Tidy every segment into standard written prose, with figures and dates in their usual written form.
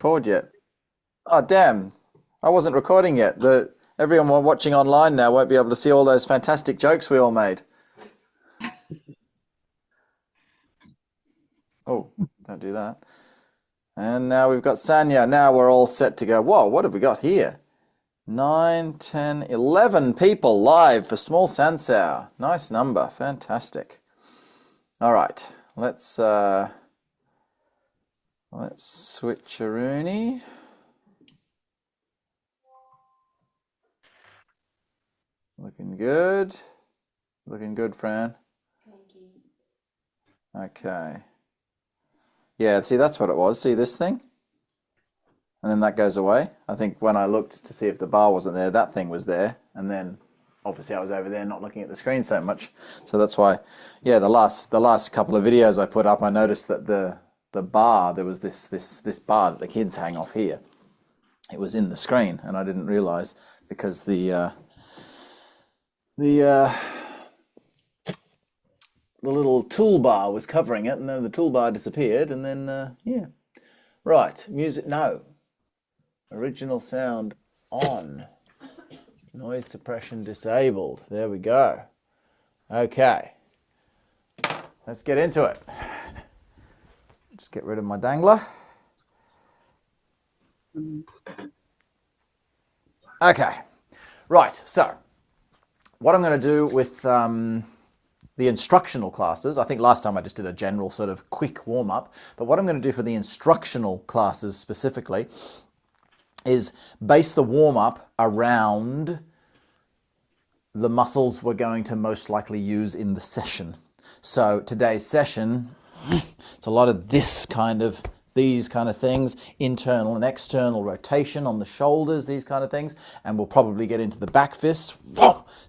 record yet. Oh, damn. I wasn't recording yet. Everyone watching online now won't be able to see all those fantastic jokes we all made. Oh, don't do that. And now we've got Sanya. Now we're all set to go. Whoa, what have we got here? 9, 10, 11 people live for Small Sansao. Nice number. Fantastic. All right. Let's switch a Rooney. Looking good. Looking good, Fran. Okay. Yeah, see, that's what it was. See this thing? And then that goes away. I think when I looked to see if the bar wasn't there, that thing was there. And then obviously I was over there not looking at the screen so much. So that's why, yeah, the last couple of videos I put up, I noticed that the bar, there was this bar that the kids hang off here. It was in the screen, and I didn't realize because the little toolbar was covering it, and then the toolbar disappeared, and then yeah. Right, music, no. Original sound on. Noise suppression disabled. There we go. Okay. Let's get into it. Just get rid of my dangler. Okay. Right, so what I'm going to do with the instructional classes, I think last time I just did a general sort of quick warm-up, but what I'm going to do for the instructional classes specifically is base the warm-up around the muscles we're going to most likely use in the session. So today's session, it's a lot of these kind of things, internal and external rotation on the shoulders, these kind of things, and we'll probably get into the back fist.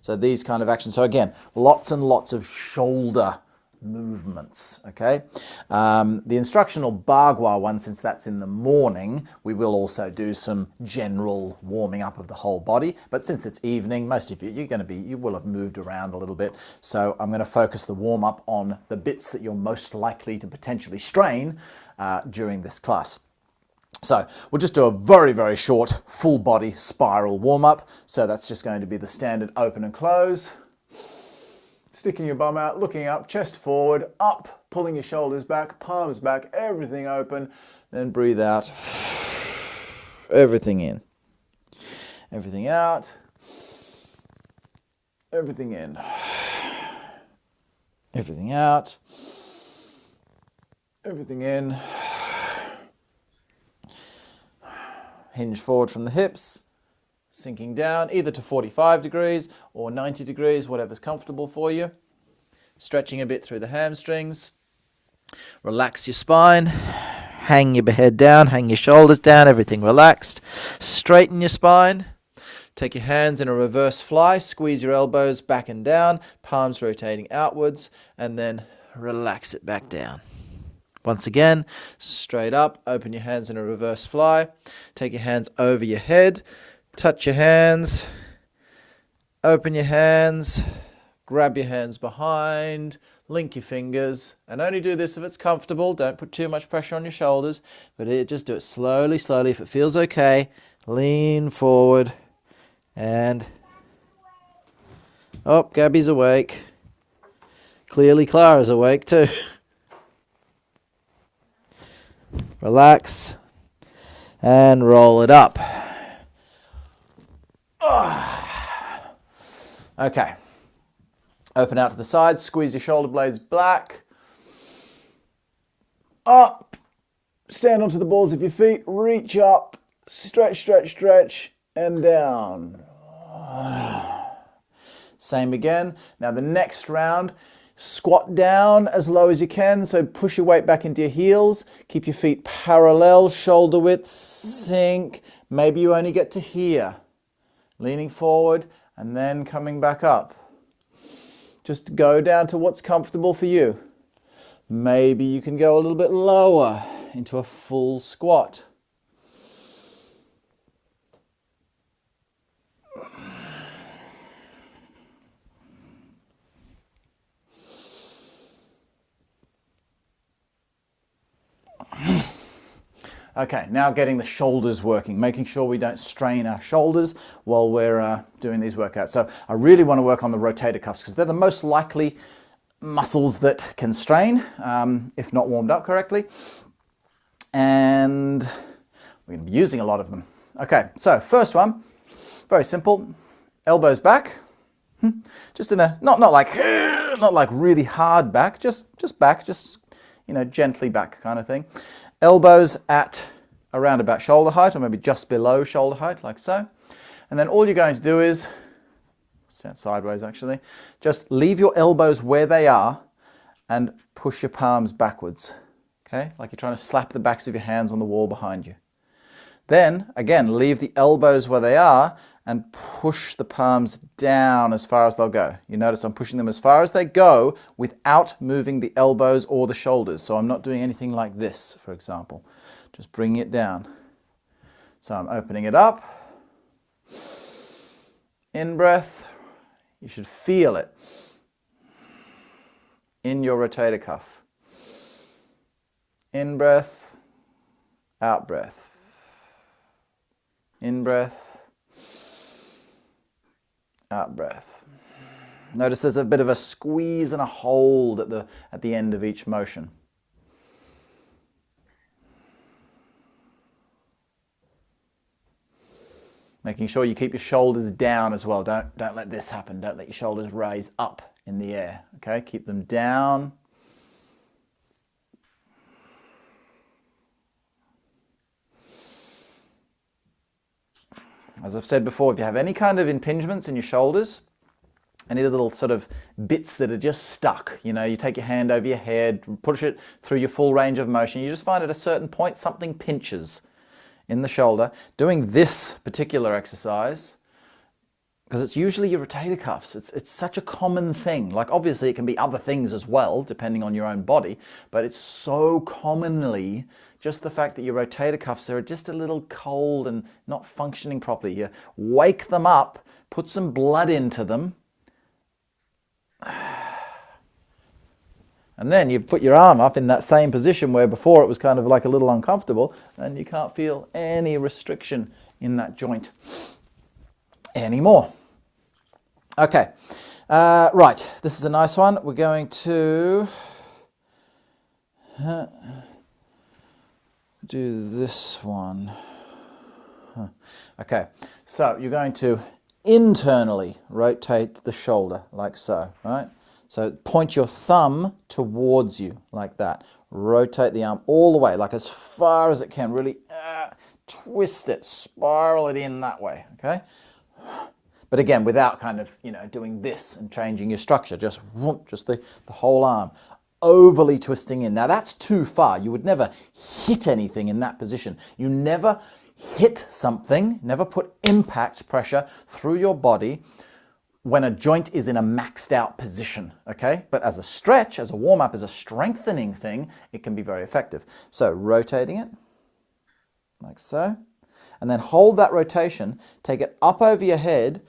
So these kind of actions. So again, lots and lots of shoulder movements, okay? The instructional Bagua one, since that's in the morning, we will also do some general warming up of the whole body, but since it's evening, most of you, you will have moved around a little bit, so I'm going to focus the warm-up on the bits that you're most likely to potentially strain during this class. So we'll just do a very, very short full body spiral warm-up. So that's just going to be the standard open and close. Sticking your bum out, looking up, chest forward, up, pulling your shoulders back, palms back, everything open. Then breathe out. Everything in. Everything out. Everything in. Everything out. Everything in. Hinge forward from the hips, sinking down either to 45 degrees or 90 degrees, whatever's comfortable for you. Stretching a bit through the hamstrings. Relax your spine. Hang your head down, hang your shoulders down, everything relaxed. Straighten your spine. Take your hands in a reverse fly, squeeze your elbows back and down, palms rotating outwards, and then relax it back down. Once again, straight up, open your hands in a reverse fly. Take your hands over your head, touch your hands, open your hands, grab your hands behind, link your fingers, and only do this if it's comfortable. Don't put too much pressure on your shoulders, but just do it slowly, slowly. If it feels okay, lean forward and... Oh, Gabby's awake. Clearly Clara's awake too. Relax and roll it up. Okay. Open out to the sides, squeeze your shoulder blades back. Up. Stand onto the balls of your feet, reach up, stretch, stretch, stretch, and down. Same again. Now the next round, squat down as low as you can, so push your weight back into your heels. Keep your feet parallel, shoulder width, sink. Maybe you only get to here. Leaning forward and then coming back up. Just go down to what's comfortable for you. Maybe you can go a little bit lower into a full squat. Okay, now getting the shoulders working, making sure we don't strain our shoulders while we're doing these workouts. So I really want to work on the rotator cuffs because they're the most likely muscles that can strain if not warmed up correctly. And we're going to be using a lot of them. Okay, so first one, very simple, elbows back. Just in a, not like really hard back, just back, just, you know, gently back kind of thing. Elbows at around about shoulder height, or maybe just below shoulder height, like so. And then all you're going to do is, stand sideways actually, just leave your elbows where they are and push your palms backwards. Okay, like you're trying to slap the backs of your hands on the wall behind you. Then, again, leave the elbows where they are and push the palms down as far as they'll go. You notice I'm pushing them as far as they go without moving the elbows or the shoulders. So I'm not doing anything like this, for example. Just bringing it down. So I'm opening it up. In breath. You should feel it in your rotator cuff. In breath, out breath. In breath, out breath. Notice there's a bit of a squeeze and a hold at the end of each motion. Making sure you keep your shoulders down as well. Don't let this happen. Don't let your shoulders raise up in the air. Okay, keep them down. As I've said before, if you have any kind of impingements in your shoulders, any little sort of bits that are just stuck, you know, you take your hand over your head, push it through your full range of motion, you just find at a certain point something pinches in the shoulder. Doing this particular exercise, because it's usually your rotator cuffs, it's such a common thing. Like obviously it can be other things as well, depending on your own body, but it's so commonly just the fact that your rotator cuffs are just a little cold and not functioning properly. You wake them up, put some blood into them, and then you put your arm up in that same position where before it was kind of like a little uncomfortable, and you can't feel any restriction in that joint anymore. Okay, right, this is a nice one. We're going to do this one. Okay, so you're going to internally rotate the shoulder like so, right? So point your thumb towards you like that. Rotate the arm all the way, like as far as it can. Really twist it, spiral it in that way, okay? But again, without kind of, you know, doing this and changing your structure, just the whole arm. Overly twisting in. Now that's too far. You would never hit anything in that position. You never hit something, never put impact pressure through your body when a joint is in a maxed out position, okay? But as a stretch, as a warm-up, as a strengthening thing, it can be very effective. So rotating it, like so, and then hold that rotation, take it up over your head,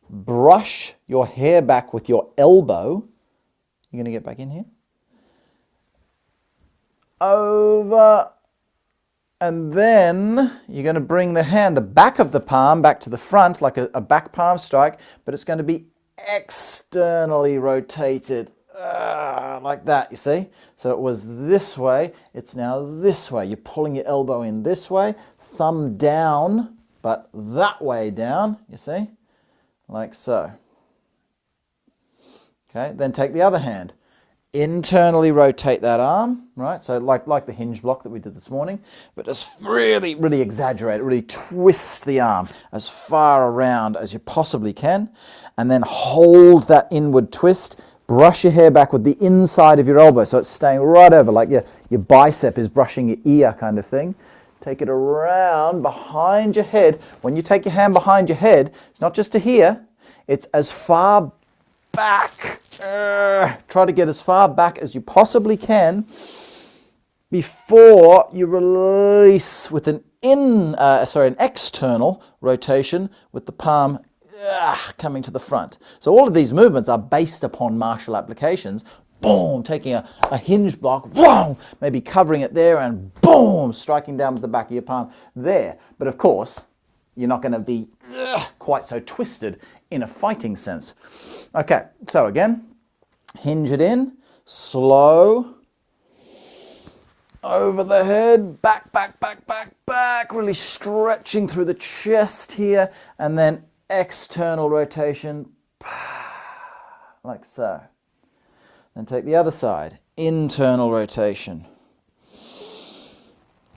brush your hair back with your elbow. You're gonna get back in here? Over, and then you're going to bring the hand, the back of the palm back to the front like a back palm strike, but it's going to be externally rotated like that, you see? So it was this way, it's now this way. You're pulling your elbow in this way, thumb down, but that way down, you see? Like so. Okay, then take the other hand. Internally rotate that arm, right? So like the hinge block that we did this morning, but just really, really exaggerate it, really twist the arm as far around as you possibly can, and then hold that inward twist, brush your hair back with the inside of your elbow, so it's staying right over, like your bicep is brushing your ear kind of thing. Take it around behind your head. When you take your hand behind your head, it's not just to here, it's as far back. Try to get as far back as you possibly can before you release with an external rotation with the palm coming to the front. So all of these movements are based upon martial applications, boom, taking a hinge block, boom, maybe covering it there and boom, striking down with the back of your palm there. But of course, you're not going to be quite so twisted in a fighting sense. Okay, so again, hinge it in, slow, over the head, back, back, back, back, back, really stretching through the chest here, and then external rotation, like so. Then take the other side, internal rotation.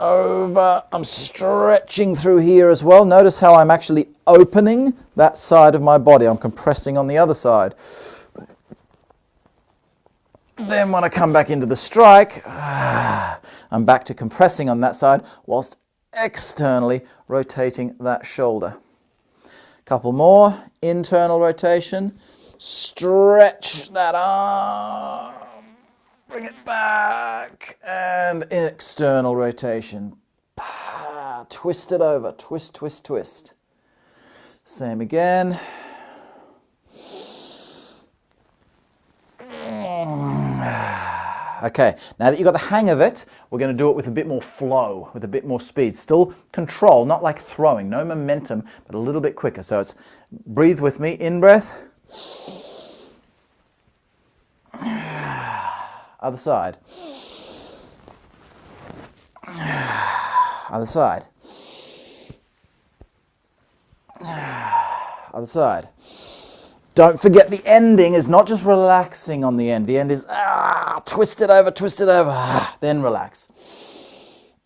Over, I'm stretching through here as well. Notice how I'm actually opening that side of my body. I'm compressing on the other side. Then when I come back into the strike, I'm back to compressing on that side whilst externally rotating that shoulder. Couple more, internal rotation, stretch that arm. Bring it back, and external rotation. Twist it over, twist, twist, twist. Same again. Okay, now that you've got the hang of it, we're going to do it with a bit more flow, with a bit more speed. Still control, not like throwing, no momentum, but a little bit quicker. So it's, breathe with me, in breath. Other side. Other side. Other side. Don't forget the ending is not just relaxing on the end. The end is twist it over, then relax.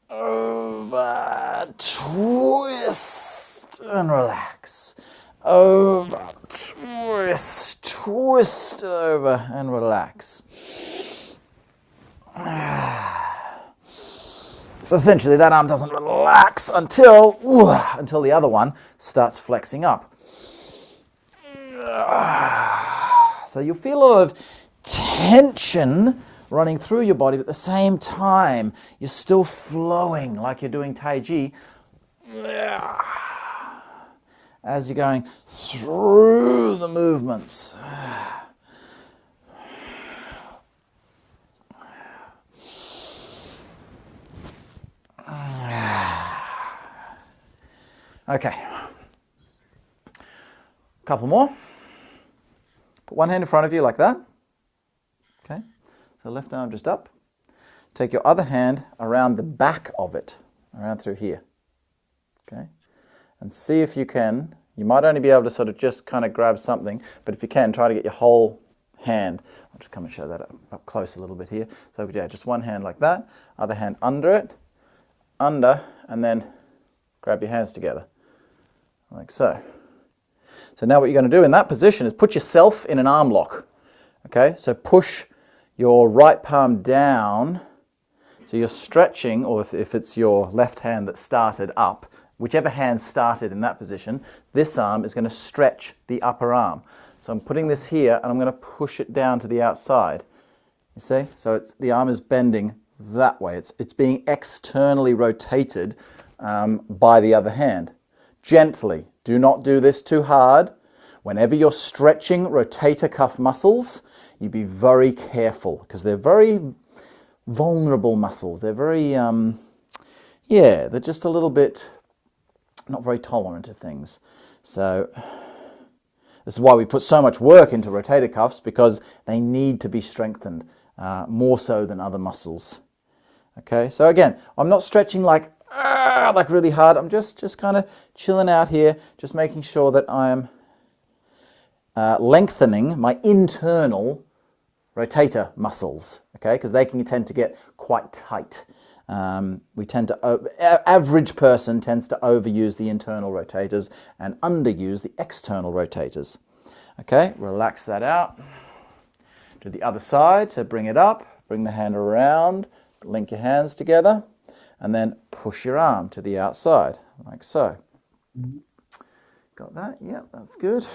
Over, twist, and relax. Over, twist over, and relax. So essentially that arm doesn't relax until the other one starts flexing up. So you'll feel a lot of tension running through your body, but at the same time you're still flowing like you're doing Taiji as you're going through the movements. Okay, couple more. Put one hand in front of you like that. Okay, so left arm just up. Take your other hand around the back of it, around through here. Okay, and see if you can. You might only be able to sort of just kind of grab something, but if you can, try to get your whole hand. I'll just come and show that up close a little bit here. So yeah, just one hand like that, other hand under it, under, and then grab your hands together, like so. So now what you're going to do in that position is put yourself in an arm lock. Okay, so push your right palm down. So you're stretching, or if it's your left hand that started up, whichever hand started in that position, this arm is going to stretch the upper arm. So I'm putting this here and I'm going to push it down to the outside. You see? So the arm is bending that way. It's being externally rotated by the other hand. Gently. Do not do this too hard. Whenever you're stretching rotator cuff muscles, you be very careful because they're very vulnerable muscles. They're very, they're just a little bit not very tolerant of things. So this is why we put so much work into rotator cuffs, because they need to be strengthened more so than other muscles. Okay, so again, I'm not stretching like really hard. I'm just kind of chilling out here, just making sure that I'm lengthening my internal rotator muscles, okay, because they can tend to get quite tight. We tend to, average person tends to overuse the internal rotators and underuse the external rotators. Okay, relax that out. Do the other side, so bring it up, bring the hand around, link your hands together, and then push your arm to the outside, like so. Got that? Yeah, that's good.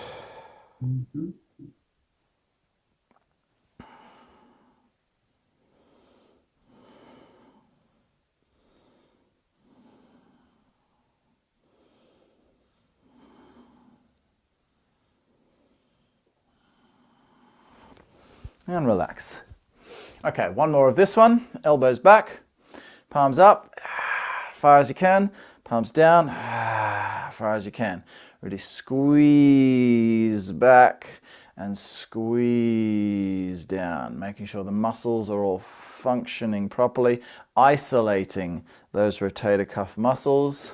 And relax. Okay, one more of this one. Elbows back, palms up, far as you can, palms down, far as you can. Really squeeze back and squeeze down, making sure the muscles are all functioning properly, isolating those rotator cuff muscles.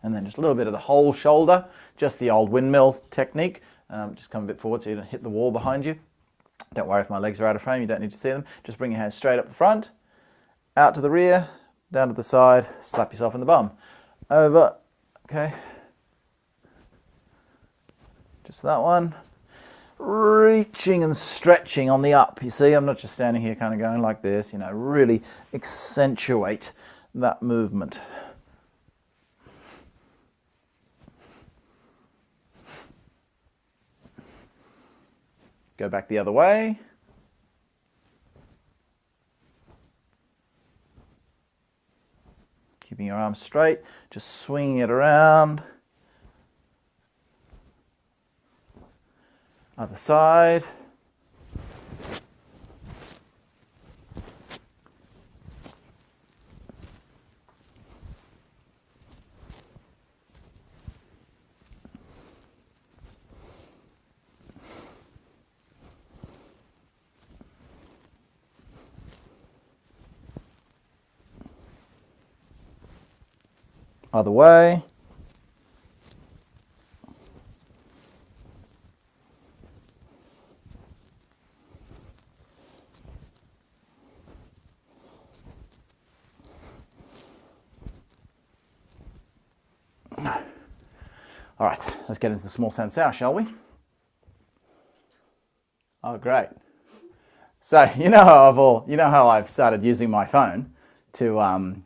And then just a little bit of the whole shoulder, just the old windmill technique. Just come a bit forward so you don't hit the wall behind you. Don't worry if my legs are out of frame, you don't need to see them. Just bring your hands straight up the front, out to the rear, down to the side, slap yourself in the bum. Over, okay. Just that one. Reaching and stretching on the up. You see, I'm not just standing here kind of going like this, you know, really accentuate that movement. Go back the other way. Keeping your arms straight, just swinging it around. Other side. Other way. All right, let's get into the small sensao, shall we? Oh, great. So you know how I've started using my phone to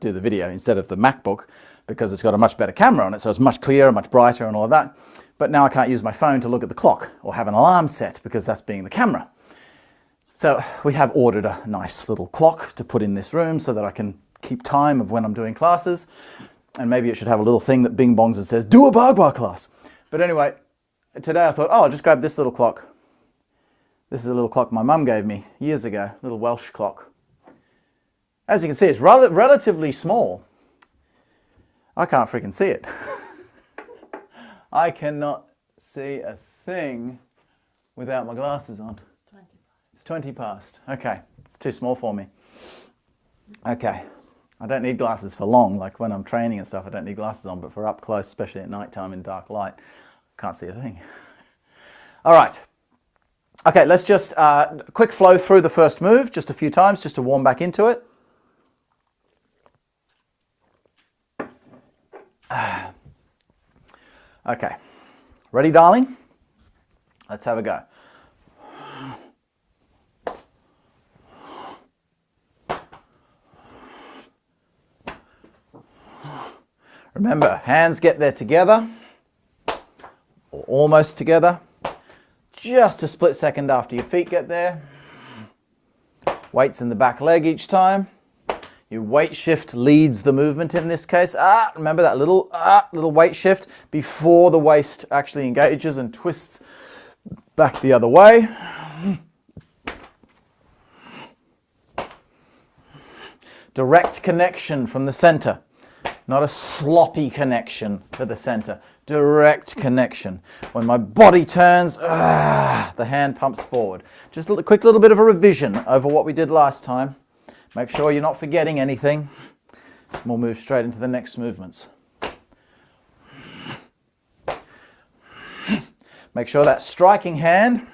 do the video instead of the MacBook, because it's got a much better camera on it, so it's much clearer, much brighter and all of that. But now I can't use my phone to look at the clock or have an alarm set, because that's being the camera. So we have ordered a nice little clock to put in this room so that I can keep time of when I'm doing classes. And maybe it should have a little thing that bing bongs and says, do a bar class. But anyway, today I thought, oh, I'll just grab this little clock. This is a little clock my mum gave me years ago, a little Welsh clock. As you can see, it's relatively small. I can't freaking see it. I cannot see a thing without my glasses on. It's 20 past. Okay, it's too small for me. Okay, I don't need glasses for long, like when I'm training and stuff, I don't need glasses on, but for up close, especially at night time in dark light, can't see a thing. All right. Okay, let's just quick flow through the first move just a few times, just to warm back into it. Okay, ready, darling? Let's have a go. Remember, hands get there together, or almost together. Just a split second after your feet get there. Weights in the back leg each time. Your weight shift leads the movement in this case. Remember that little weight shift before the waist actually engages and twists back the other way. Direct connection from the center. Not a sloppy connection to the center. Direct connection. When my body turns, the hand pumps forward. Just a quick little bit of a revision over what we did last time. Make sure you're not forgetting anything. We'll move straight into the next movements. Make sure that striking hand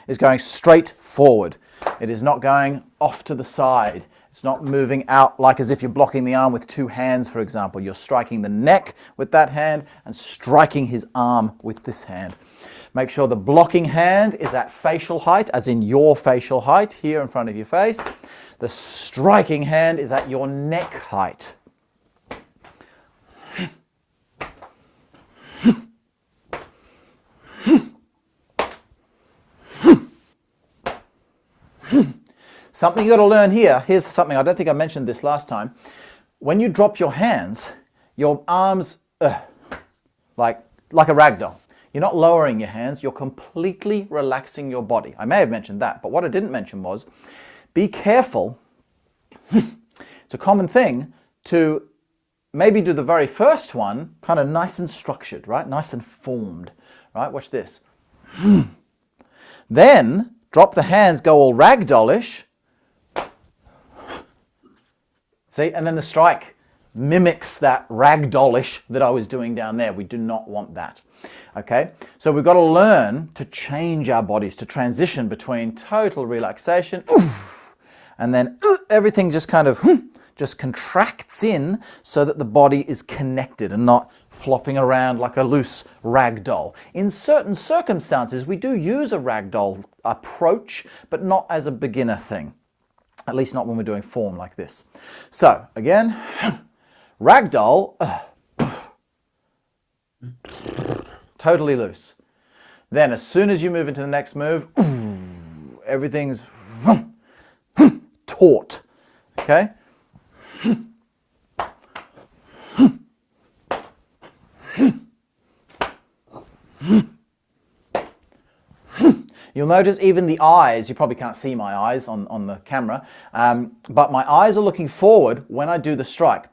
is going straight forward. It is not going off to the side. It's not moving out like as if you're blocking the arm with two hands, for example. You're striking the neck with that hand and striking his arm with this hand. Make sure the blocking hand is at facial height, as in your facial height, here in front of your face. The striking hand is at your neck height. Something you got to learn here. Here's something, I don't think I mentioned this last time. When you drop your hands, your arms, like a rag doll. You're not lowering your hands, you're completely relaxing your body. I may have mentioned that, but what I didn't mention was, be careful. It's a common thing to maybe do the very first one kind of nice and structured, right? Nice and formed, right? Watch this. Then drop the hands, go all ragdollish. See, and then the strike mimics that ragdollish that I was doing down there. We do not want that. Okay, so we've got to learn to change our bodies, to transition between total relaxation, and then everything just kind of just contracts in so that the body is connected and not flopping around like a loose rag doll. In certain circumstances, we do use a rag doll approach, but not as a beginner thing. At least not when we're doing form like this. So, again, ragdoll, totally loose. Then as soon as you move into the next move, everything's taut, okay? You'll notice even the eyes, you probably can't see my eyes on the camera, but my eyes are looking forward when I do the strike.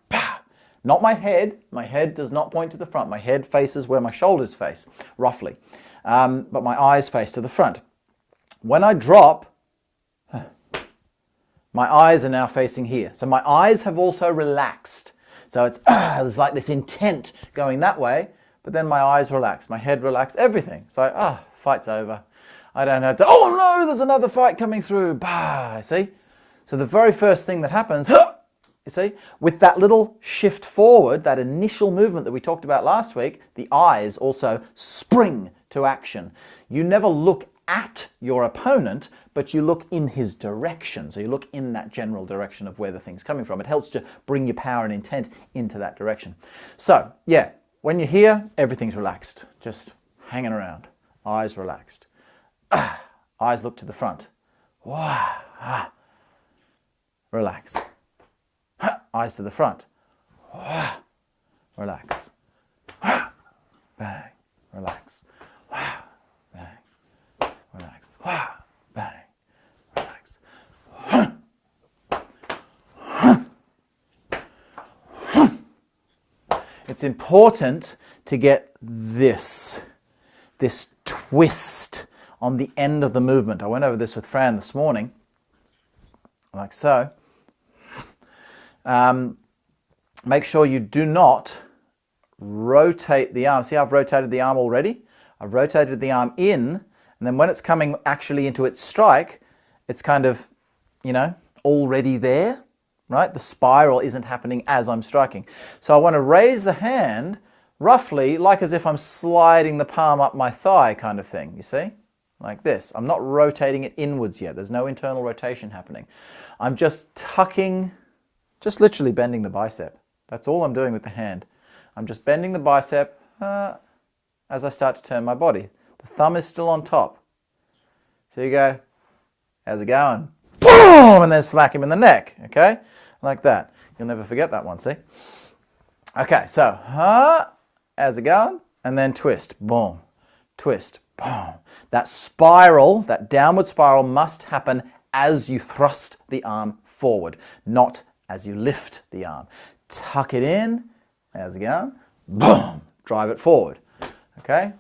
Not my head. My head does not point to the front. My head faces where my shoulders face, roughly. But my eyes face to the front. When I drop, my eyes are now facing here. So my eyes have also relaxed. So it's there's like this intent going that way, but then my eyes relax, my head relax, everything. So, fight's over. I don't have to, oh no, there's another fight coming through. Bah, see? So the very first thing that happens, you see, with that little shift forward, that initial movement that we talked about last week, the eyes also spring to action. You never look at your opponent, but you look in his direction. So you look in that general direction of where the thing's coming from. It helps to bring your power and intent into that direction. So, yeah, when you're here, everything's relaxed. Just hanging around. Eyes relaxed. Eyes look to the front. Relax. Eyes to the front. Relax. Bang. Relax. Bang. Relax. Bang. Relax. It's important to get this twist on the end of the movement. I went over this with Fran this morning, like so. Make sure you do not rotate the arm. See how I've rotated the arm already? I've rotated the arm in, and then when it's coming actually into its strike, it's kind of, already there, right? The spiral isn't happening as I'm striking. So I want to raise the hand roughly like as if I'm sliding the palm up my thigh kind of thing, you see? Like this. I'm not rotating it inwards yet. There's no internal rotation happening. I'm just tucking, just literally bending the bicep. That's all I'm doing with the hand. I'm just bending the bicep as I start to turn my body. The thumb is still on top. So you go, how's it going? Boom! And then smack him in the neck, okay? Like that. You'll never forget that one, see? Okay, so, how's it going? And then twist, boom, twist, boom. That spiral, that downward spiral must happen as you thrust the arm forward, not as you lift the arm. Tuck it in, how's it going? Boom, drive it forward, okay?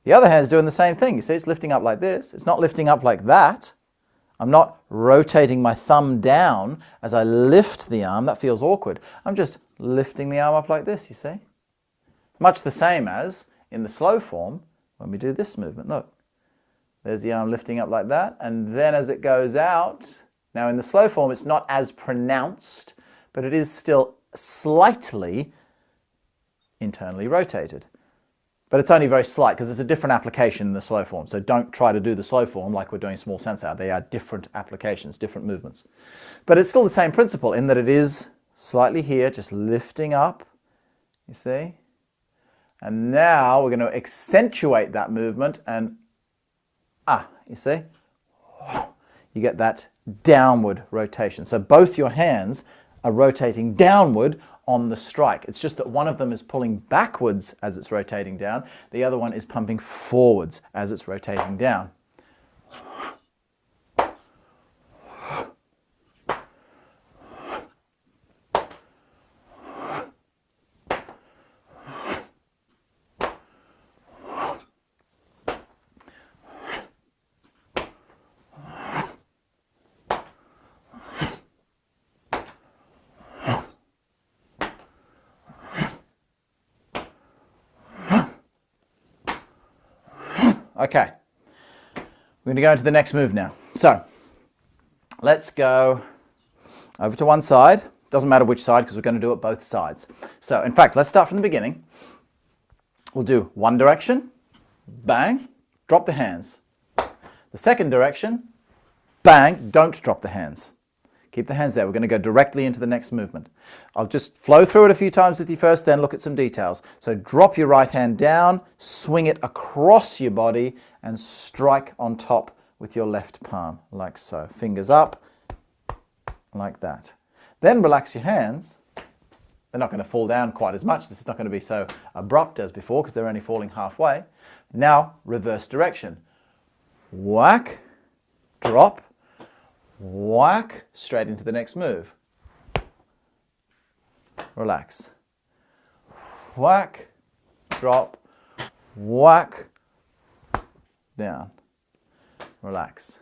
The other hand's doing the same thing. You see, it's lifting up like this. It's not lifting up like that. I'm not rotating my thumb down as I lift the arm. That feels awkward. I'm just lifting the arm up like this, you see? Much the same as in the slow form when we do this movement. Look, there's the arm lifting up like that. And then as it goes out, now in the slow form, it's not as pronounced, but it is still slightly internally rotated. But it's only very slight because it's a different application in the slow form. So don't try to do the slow form like we're doing small sensor. They are different applications, different movements. But it's still the same principle in that it is slightly here, just lifting up, you see? And now we're going to accentuate that movement and, you see? You get that downward rotation. So both your hands are rotating downward on the strike. It's just that one of them is pulling backwards as it's rotating down. The other one is pumping forwards as it's rotating down. Okay, we're going to go into the next move now. So let's go over to one side. Doesn't matter which side because we're going to do it both sides. So in fact, let's start from the beginning. We'll do one direction, bang, drop the hands. The second direction, bang, don't drop the hands. Keep the hands there. We're going to go directly into the next movement. I'll just flow through it a few times with you first, then look at some details. So drop your right hand down, swing it across your body, and strike on top with your left palm, like so. Fingers up, like that. Then relax your hands. They're not going to fall down quite as much. This is not going to be so abrupt as before because they're only falling halfway. Now, reverse direction. Whack, drop, whack, straight into the next move. Relax. Whack, drop, whack, down. Relax.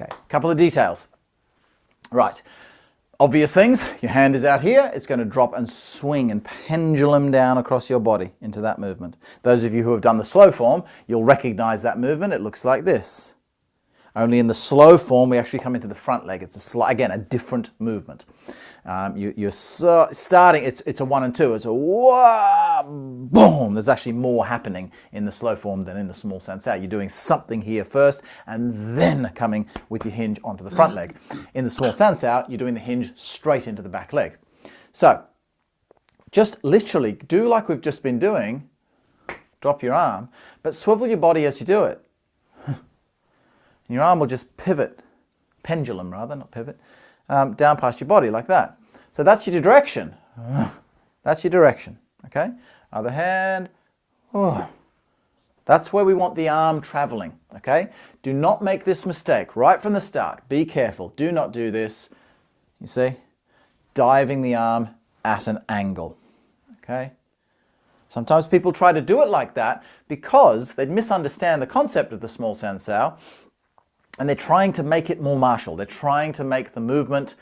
Okay, couple of details. Right, obvious things. Your hand is out here. It's going to drop and swing and pendulum down across your body into that movement. Those of you who have done the slow form, you'll recognize that movement. It looks like this. Only in the slow form, we actually come into the front leg. It's again a different movement. You're starting. It's a 1 and 2. It's a wah, boom. There's actually more happening in the slow form than in the small sensei. You're doing something here first, and then coming with your hinge onto the front leg. In the small sensei, you're doing the hinge straight into the back leg. So, just literally do like we've just been doing. Drop your arm, but swivel your body as you do it. And your arm will just pivot, pendulum rather, not pivot, down past your body like that. So that's your direction. That's your direction, okay? Other hand, that's where we want the arm traveling, okay? Do not make this mistake right from the start. Be careful. Do not do this, you see? Diving the arm at an angle, okay? Sometimes people try to do it like that because they misunderstand the concept of the small sensao. And they're trying to make it more martial. They're trying to make the movement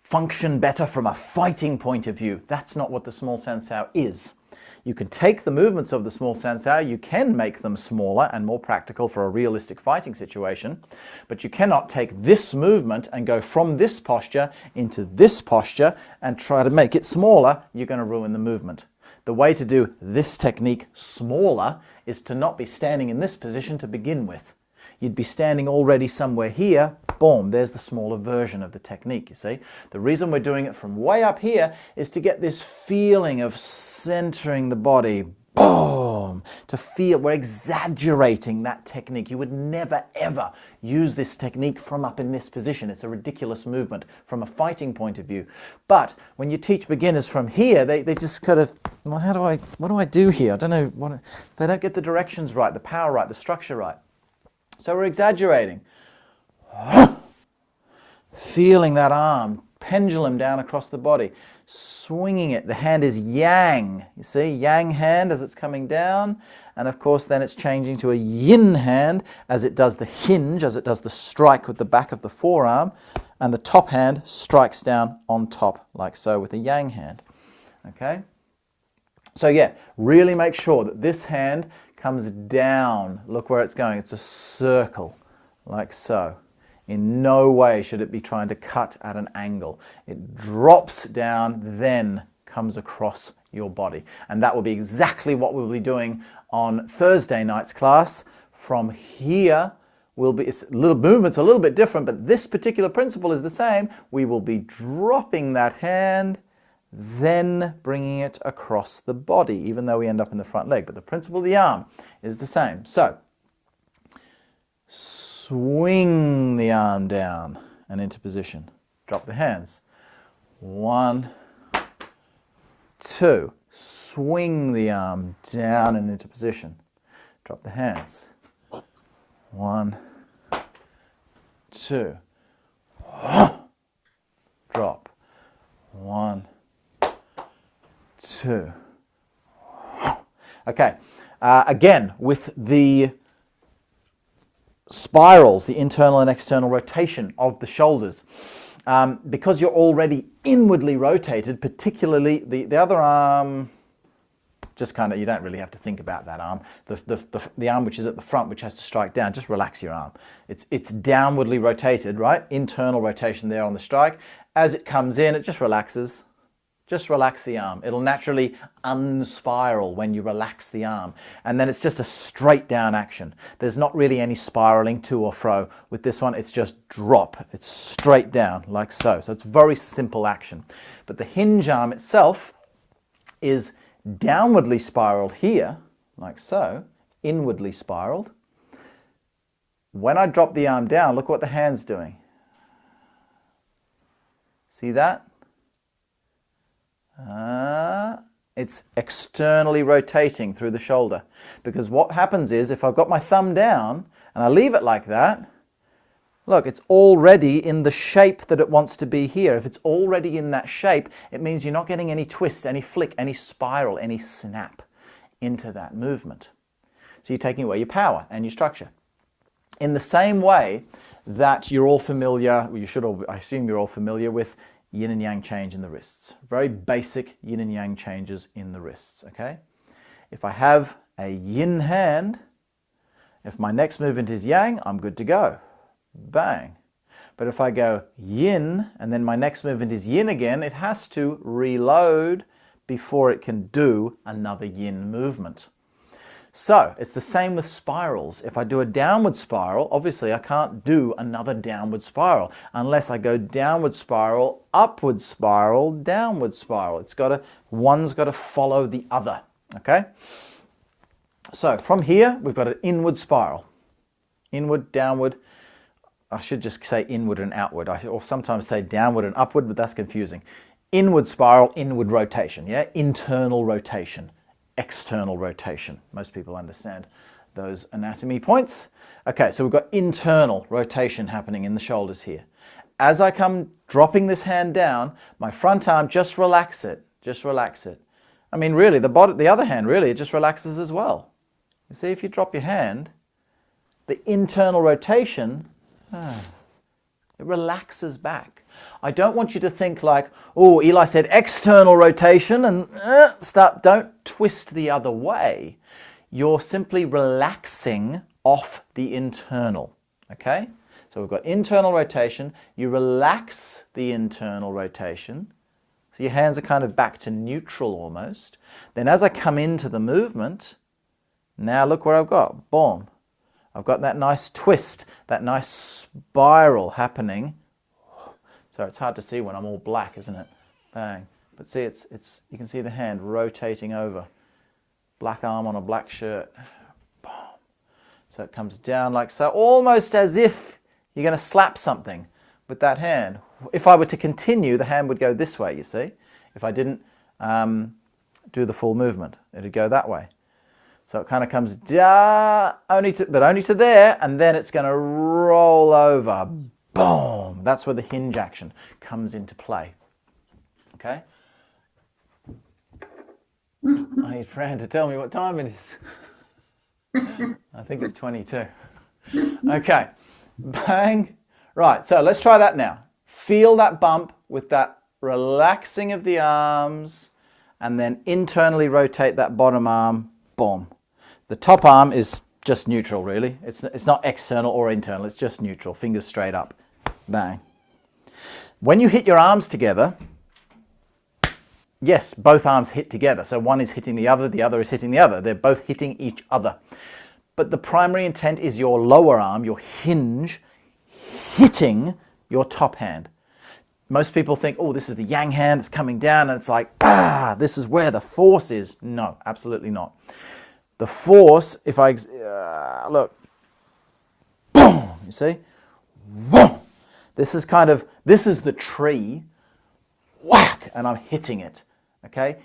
function better from a fighting point of view. That's not what the small sensao is. You can take the movements of the small sensao, you can make them smaller and more practical for a realistic fighting situation, but you cannot take this movement and go from this posture into this posture and try to make it smaller. You're going to ruin the movement. The way to do this technique smaller is to not be standing in this position to begin with. You'd be standing already somewhere here, boom, there's the smaller version of the technique, you see. The reason we're doing it from way up here is to get this feeling of centering the body, boom, to feel we're exaggerating that technique. You would never ever use this technique from up in this position. It's a ridiculous movement from a fighting point of view. But when you teach beginners from here, they just kind of, well, what do I do here? I don't know, they don't get the directions right, the power right, the structure right. So we're exaggerating. Feeling that arm, pendulum down across the body, swinging it. The hand is yang. You see, yang hand as it's coming down. And of course, then it's changing to a yin hand as it does the hinge, as it does the strike with the back of the forearm. And the top hand strikes down on top, like so, with a yang hand. Okay? So yeah, really make sure that this hand comes down. Look where it's going. It's a circle, like so. In no way should it be trying to cut at an angle. It drops down, then comes across your body. And that will be exactly what we'll be doing on Thursday night's class. From here, movement's a little bit different, but this particular principle is the same. We will be dropping that hand, then bringing it across the body, even though we end up in the front leg. But the principle of the arm is the same. So, swing the arm down and into position. Drop the hands. 1, 2. Swing the arm down and into position. Drop the hands. 1, 2. Drop. 1, 2. Okay. Again, with the spirals, the internal and external rotation of the shoulders. Because you're already inwardly rotated, particularly the other arm, just kind of, you don't really have to think about that arm. The arm which is at the front, which has to strike down, just relax your arm. It's downwardly rotated, right? Internal rotation there on the strike. As it comes in, it just relaxes. Just relax the arm. It'll naturally unspiral when you relax the arm. And then it's just a straight down action. There's not really any spiraling to or fro. With this one, it's just drop. It's straight down, like so. So it's very simple action. But the hinge arm itself is downwardly spiraled here, like so, inwardly spiraled. When I drop the arm down, look what the hand's doing. See that? It's externally rotating through the shoulder, because what happens is if I've got my thumb down and I leave it like that, look, it's already in the shape that it wants to be here. If it's already in that shape, it means you're not getting any twist, any flick, any spiral, any snap into that movement. So you're taking away your power and your structure. In the same way that you're all familiar, I assume you're all familiar with yin and yang change in the wrists. Very basic yin and yang changes in the wrists, okay? If I have a yin hand, if my next movement is yang, I'm good to go. Bang. But if I go yin and then my next movement is yin again, it has to reload before it can do another yin movement. So it's the same with spirals. If I do a downward spiral, obviously I can't do another downward spiral unless I go downward spiral, upward spiral, downward spiral. One's got to follow the other, okay? So from here, we've got an inward spiral. Inward, downward. I should just say inward and outward. Or sometimes say downward and upward, but that's confusing. Inward spiral, inward rotation, yeah? Internal rotation. External rotation. Most people understand those anatomy points. Okay, so we've got internal rotation happening in the shoulders here. As I come dropping this hand down, my front arm, just relax it. Just relax it. I mean, really, the other hand, really, it just relaxes as well. You see, if you drop your hand, the internal rotation, it relaxes back. I don't want you to think like, oh, Eli said external rotation and don't twist the other way. You're simply relaxing off the internal, okay? So we've got internal rotation. You relax the internal rotation. So your hands are kind of back to neutral almost. Then as I come into the movement, now look where I've got, boom. I've got that nice twist, that nice spiral happening. So it's hard to see when I'm all black, isn't it? Bang. But see, you can see the hand rotating over. Black arm on a black shirt. Boom. So it comes down like so, almost as if you're going to slap something with that hand. If I were to continue, the hand would go this way, you see. If I didn't do the full movement, it would go that way. So it kind of comes down, only to there, and then it's going to roll over. Boom! That's where the hinge action comes into play. Okay? I need Fran to tell me what time it is. I think it's 22. Okay. Bang. Right, so let's try that now. Feel that bump with that relaxing of the arms, and then internally rotate that bottom arm. Boom. The top arm is just neutral, really. It's not external or internal, it's just neutral. Fingers straight up. Bang. When you hit your arms together, yes, both arms hit together. So one is hitting the other is hitting the other. They're both hitting each other. But the primary intent is your lower arm, your hinge, hitting your top hand. Most people think, oh, this is the yang hand, it's coming down, and it's like, this is where the force is. No, absolutely not. The force, if I, look, boom, you see? Boom. This is the tree, whack, and I'm hitting it, okay?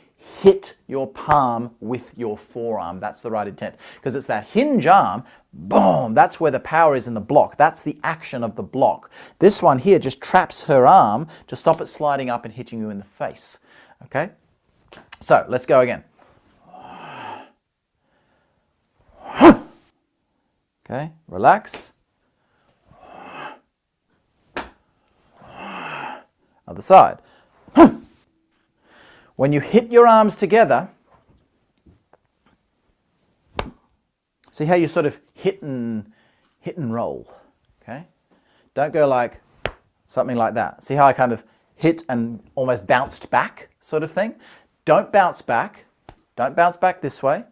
Hit your palm with your forearm. That's the right intent. Because it's that hinge arm, boom, that's where the power is in the block. That's the action of the block. This one here just traps her arm to stop it sliding up and hitting you in the face, okay? So, let's go again. Okay, relax. Other side. When you hit your arms together, see how you sort of hit and roll, okay? Don't go like something like that. See how I kind of hit and almost bounced back sort of thing? Don't bounce back. Don't bounce back this way.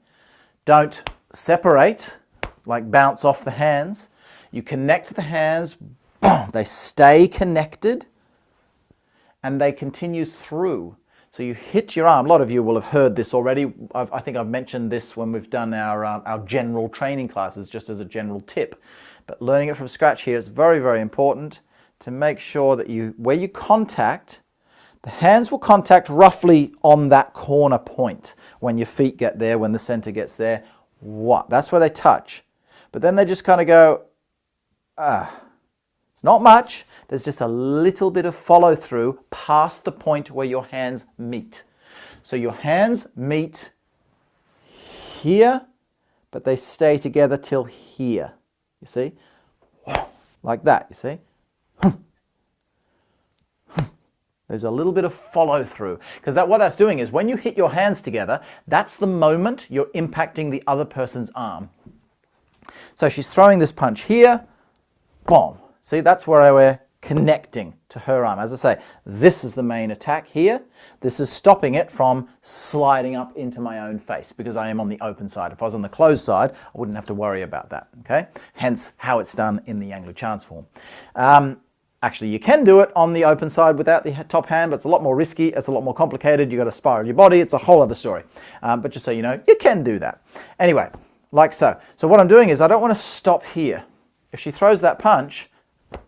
Don't separate, like bounce off the hands. You connect the hands, boom, they stay connected and they continue through. So you hit your arm. A lot of you will have heard this already. I think I've mentioned this when we've done our general training classes, just as a general tip. But learning it from scratch here is very, very important to make sure that where you contact, the hands will contact roughly on that corner point. When your feet get there, when the center gets there, that's where they touch. But then they just kind of go, it's not much. There's just a little bit of follow through past the point where your hands meet. So your hands meet here, but they stay together till here. You see? Like that, you see? There's a little bit of follow through. Because what that's doing is when you hit your hands together, that's the moment you're impacting the other person's arm. So she's throwing this punch here, boom. See, that's where we're connecting to her arm. As I say, this is the main attack here. This is stopping it from sliding up into my own face because I am on the open side. If I was on the closed side, I wouldn't have to worry about that, okay? Hence how it's done in the Yang Lu Chan's form. Actually, you can do it on the open side without the top hand, but it's a lot more risky, it's a lot more complicated, you've got to spiral your body, it's a whole other story. But just so you know, you can do that. Anyway, like so. So what I'm doing is I don't want to stop here. If she throws that punch,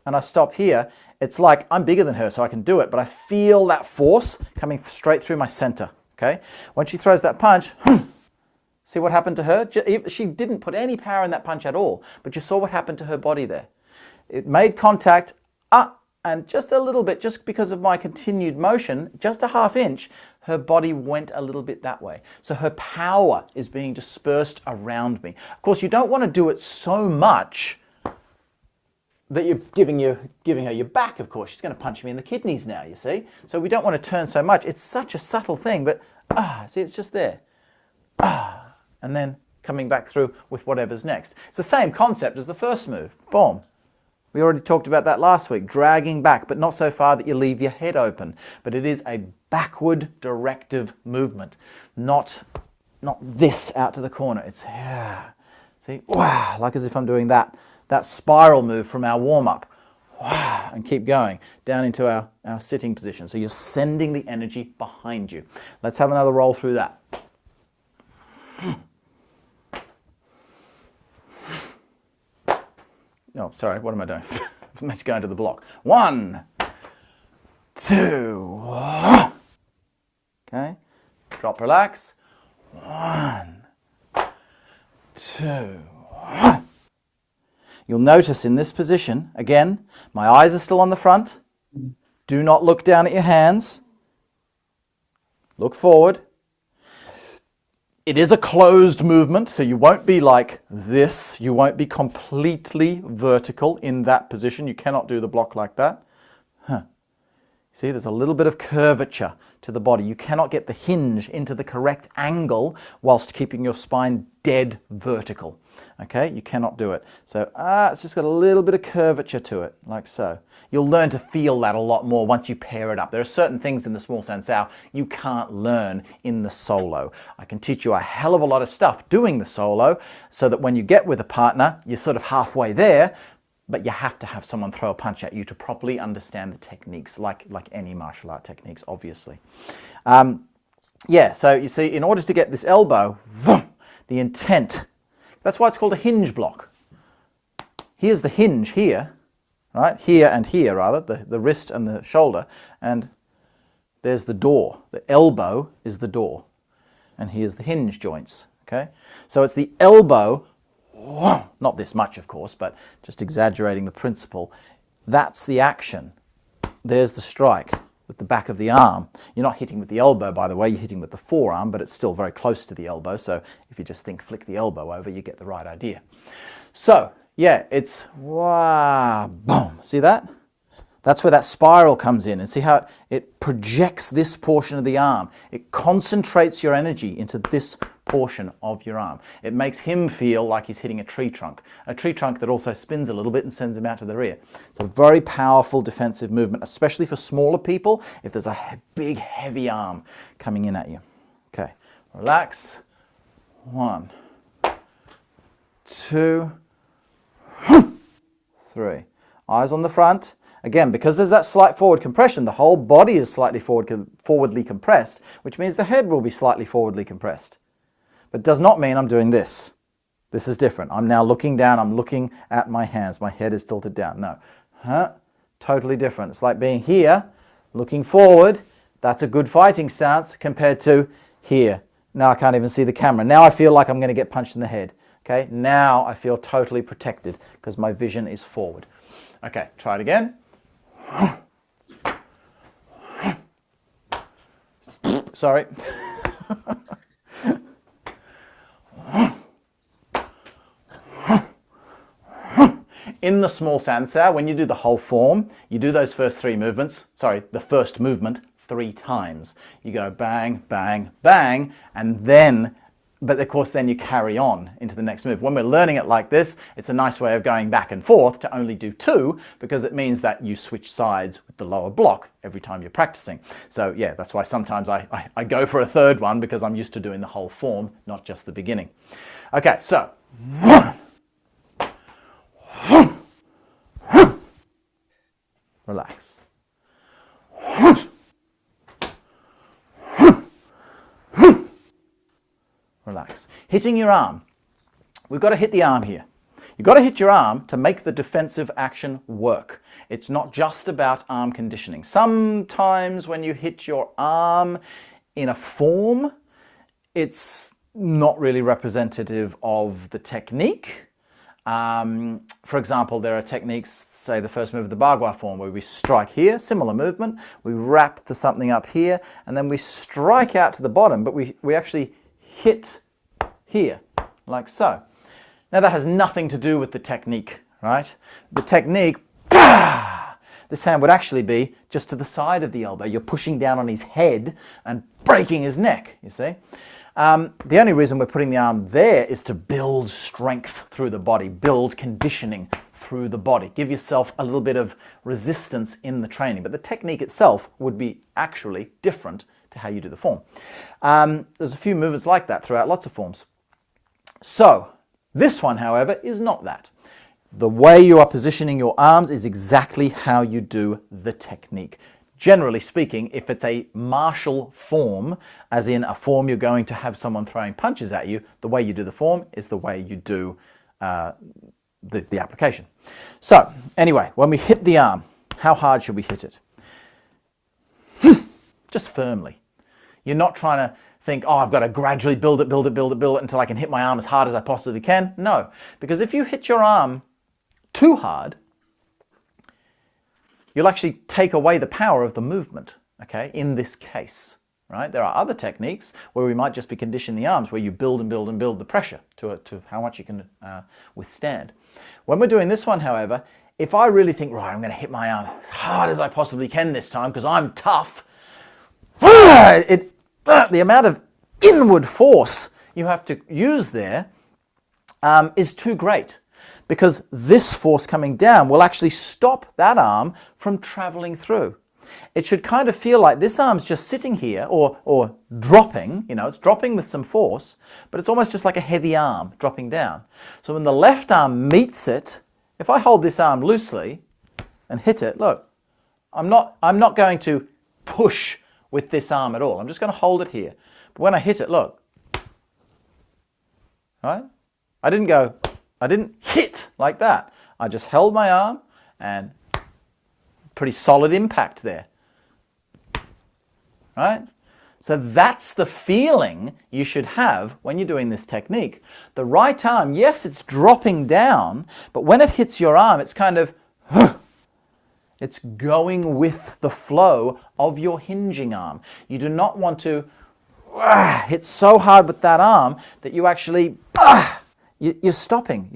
and I stop here, it's like I'm bigger than her, so I can do it, but I feel that force coming straight through my center, okay? When she throws that punch, see what happened to her? She didn't put any power in that punch at all, but you saw what happened to her body there. It made contact, and just a little bit, just because of my continued motion, just a ½ inch, her body went a little bit that way. So her power is being dispersed around me. Of course, you don't want to do it so much that you're giving her your back, of course. She's going to punch me in the kidneys now, you see? So we don't want to turn so much. It's such a subtle thing, but see, it's just there. And then coming back through with whatever's next. It's the same concept as the first move. Boom. We already talked about that last week, dragging back, but not so far that you leave your head open. But it is a backward directive movement, not this out to the corner. It's see, wow, like as if I'm doing that spiral move from our warm-up, and keep going down into our sitting position. So you're sending the energy behind you. Let's have another roll through that. Oh, sorry, what am I doing? I'm meant to go into the block. 1, 2, okay, drop, relax. 1, 2. You'll notice in this position, again, my eyes are still on the front. Do not look down at your hands. Look forward. It is a closed movement, so you won't be like this. You won't be completely vertical in that position. You cannot do the block like that. See, there's a little bit of curvature to the body. You cannot get the hinge into the correct angle whilst keeping your spine dead vertical. Okay, you cannot do it. So it's just got a little bit of curvature to it, like so. You'll learn to feel that a lot more once you pair it up. There are certain things in the small sensao you can't learn in the solo. I can teach you a hell of a lot of stuff doing the solo so that when you get with a partner, you're sort of halfway there, but you have to have someone throw a punch at you to properly understand the techniques, like any martial art techniques, obviously. Yeah, so you see, in order to get this elbow, the intent, that's why it's called a hinge block. Here's the hinge here, right? Here and here, rather, the wrist and the shoulder, and there's the door. The elbow is the door, and here's the hinge joints, okay? So it's the elbow, not this much, of course, but just exaggerating the principle. That's the action. There's the strike with the back of the arm. You're not hitting with the elbow, by the way, you're hitting with the forearm, but it's still very close to the elbow, so if you just think flick the elbow over, you get the right idea. So, yeah, it's wah, boom. See that? That's where that spiral comes in, and see how it projects this portion of the arm. It concentrates your energy into this portion of your arm. It makes him feel like he's hitting a tree trunk that also spins a little bit and sends him out to the rear. It's a very powerful defensive movement, especially for smaller people if there's a big, heavy arm coming in at you. Okay, relax. 1, 2, 3. Eyes on the front. Again, because there's that slight forward compression, the whole body is slightly forwardly compressed, which means the head will be slightly forwardly compressed. But does not mean I'm doing this. This is different. I'm now looking down, I'm looking at my hands, my head is tilted down. No, totally different. It's like being here, looking forward. That's a good fighting stance compared to here. Now I can't even see the camera. Now I feel like I'm going to get punched in the head. Okay, now I feel totally protected because my vision is forward. Okay, try it again. Sorry. In the small sensao, when you do the whole form, you do those first 3 movements, the first movement 3 times. You go bang, bang, bang, and then, but of course then you carry on into the next move. When we're learning it like this, it's a nice way of going back and forth to only do 2, because it means that you switch sides with the lower block every time you're practicing. So yeah, that's why sometimes I go for a 3rd one, because I'm used to doing the whole form, not just the beginning. Okay, so 1, relax. Relax. Hitting your arm. We've got to hit the arm here. You've got to hit your arm to make the defensive action work. It's not just about arm conditioning. Sometimes when you hit your arm in a form, it's not really representative of the technique. For example, there are techniques, say the first move of the bagua form, where we strike here, similar movement, we wrap the something up here, and then we strike out to the bottom, but we actually hit here, like so. Now that has nothing to do with the technique, right? The technique, this hand would actually be just to the side of the elbow. You're pushing down on his head and breaking his neck, you see? The only reason we're putting the arm there is to build strength through the body, build conditioning through the body. Give yourself a little bit of resistance in the training, but the technique itself would be actually different to how you do the form. There's a few movements like that throughout lots of forms. So, this one, however, is not that. The way you are positioning your arms is exactly how you do the technique. Generally speaking, if it's a martial form, as in a form you're going to have someone throwing punches at you, the way you do the form is the way you do the application. So, anyway, when we hit the arm, how hard should we hit it? Just firmly. You're not trying to think, oh, I've got to gradually build it until I can hit my arm as hard as I possibly can. No, because if you hit your arm too hard, you'll actually take away the power of the movement, okay, in this case, right? There are other techniques where we might just be conditioning the arms, where you build and build the pressure to how much you can withstand. When we're doing this one, however, if I really think, right, I'm going to hit my arm as hard as I possibly can this time because I'm tough, the amount of inward force you have to use there is too great, because this force coming down will actually stop that arm from traveling through. It should kind of feel like this arm's just sitting here or dropping, you know, it's dropping with some force, but it's almost just like a heavy arm dropping down. So when the left arm meets it, if I hold this arm loosely and hit it, look, I'm not going to push with this arm at all. I'm just going to hold it here. But when I hit it, look, right? I didn't hit like that. I just held my arm and pretty solid impact there, right? So that's the feeling you should have when you're doing this technique. The right arm, yes, it's dropping down, but when it hits your arm, it's kind of, it's going with the flow of your hinging arm. You do not want to hit so hard with that arm that you actually, you're stopping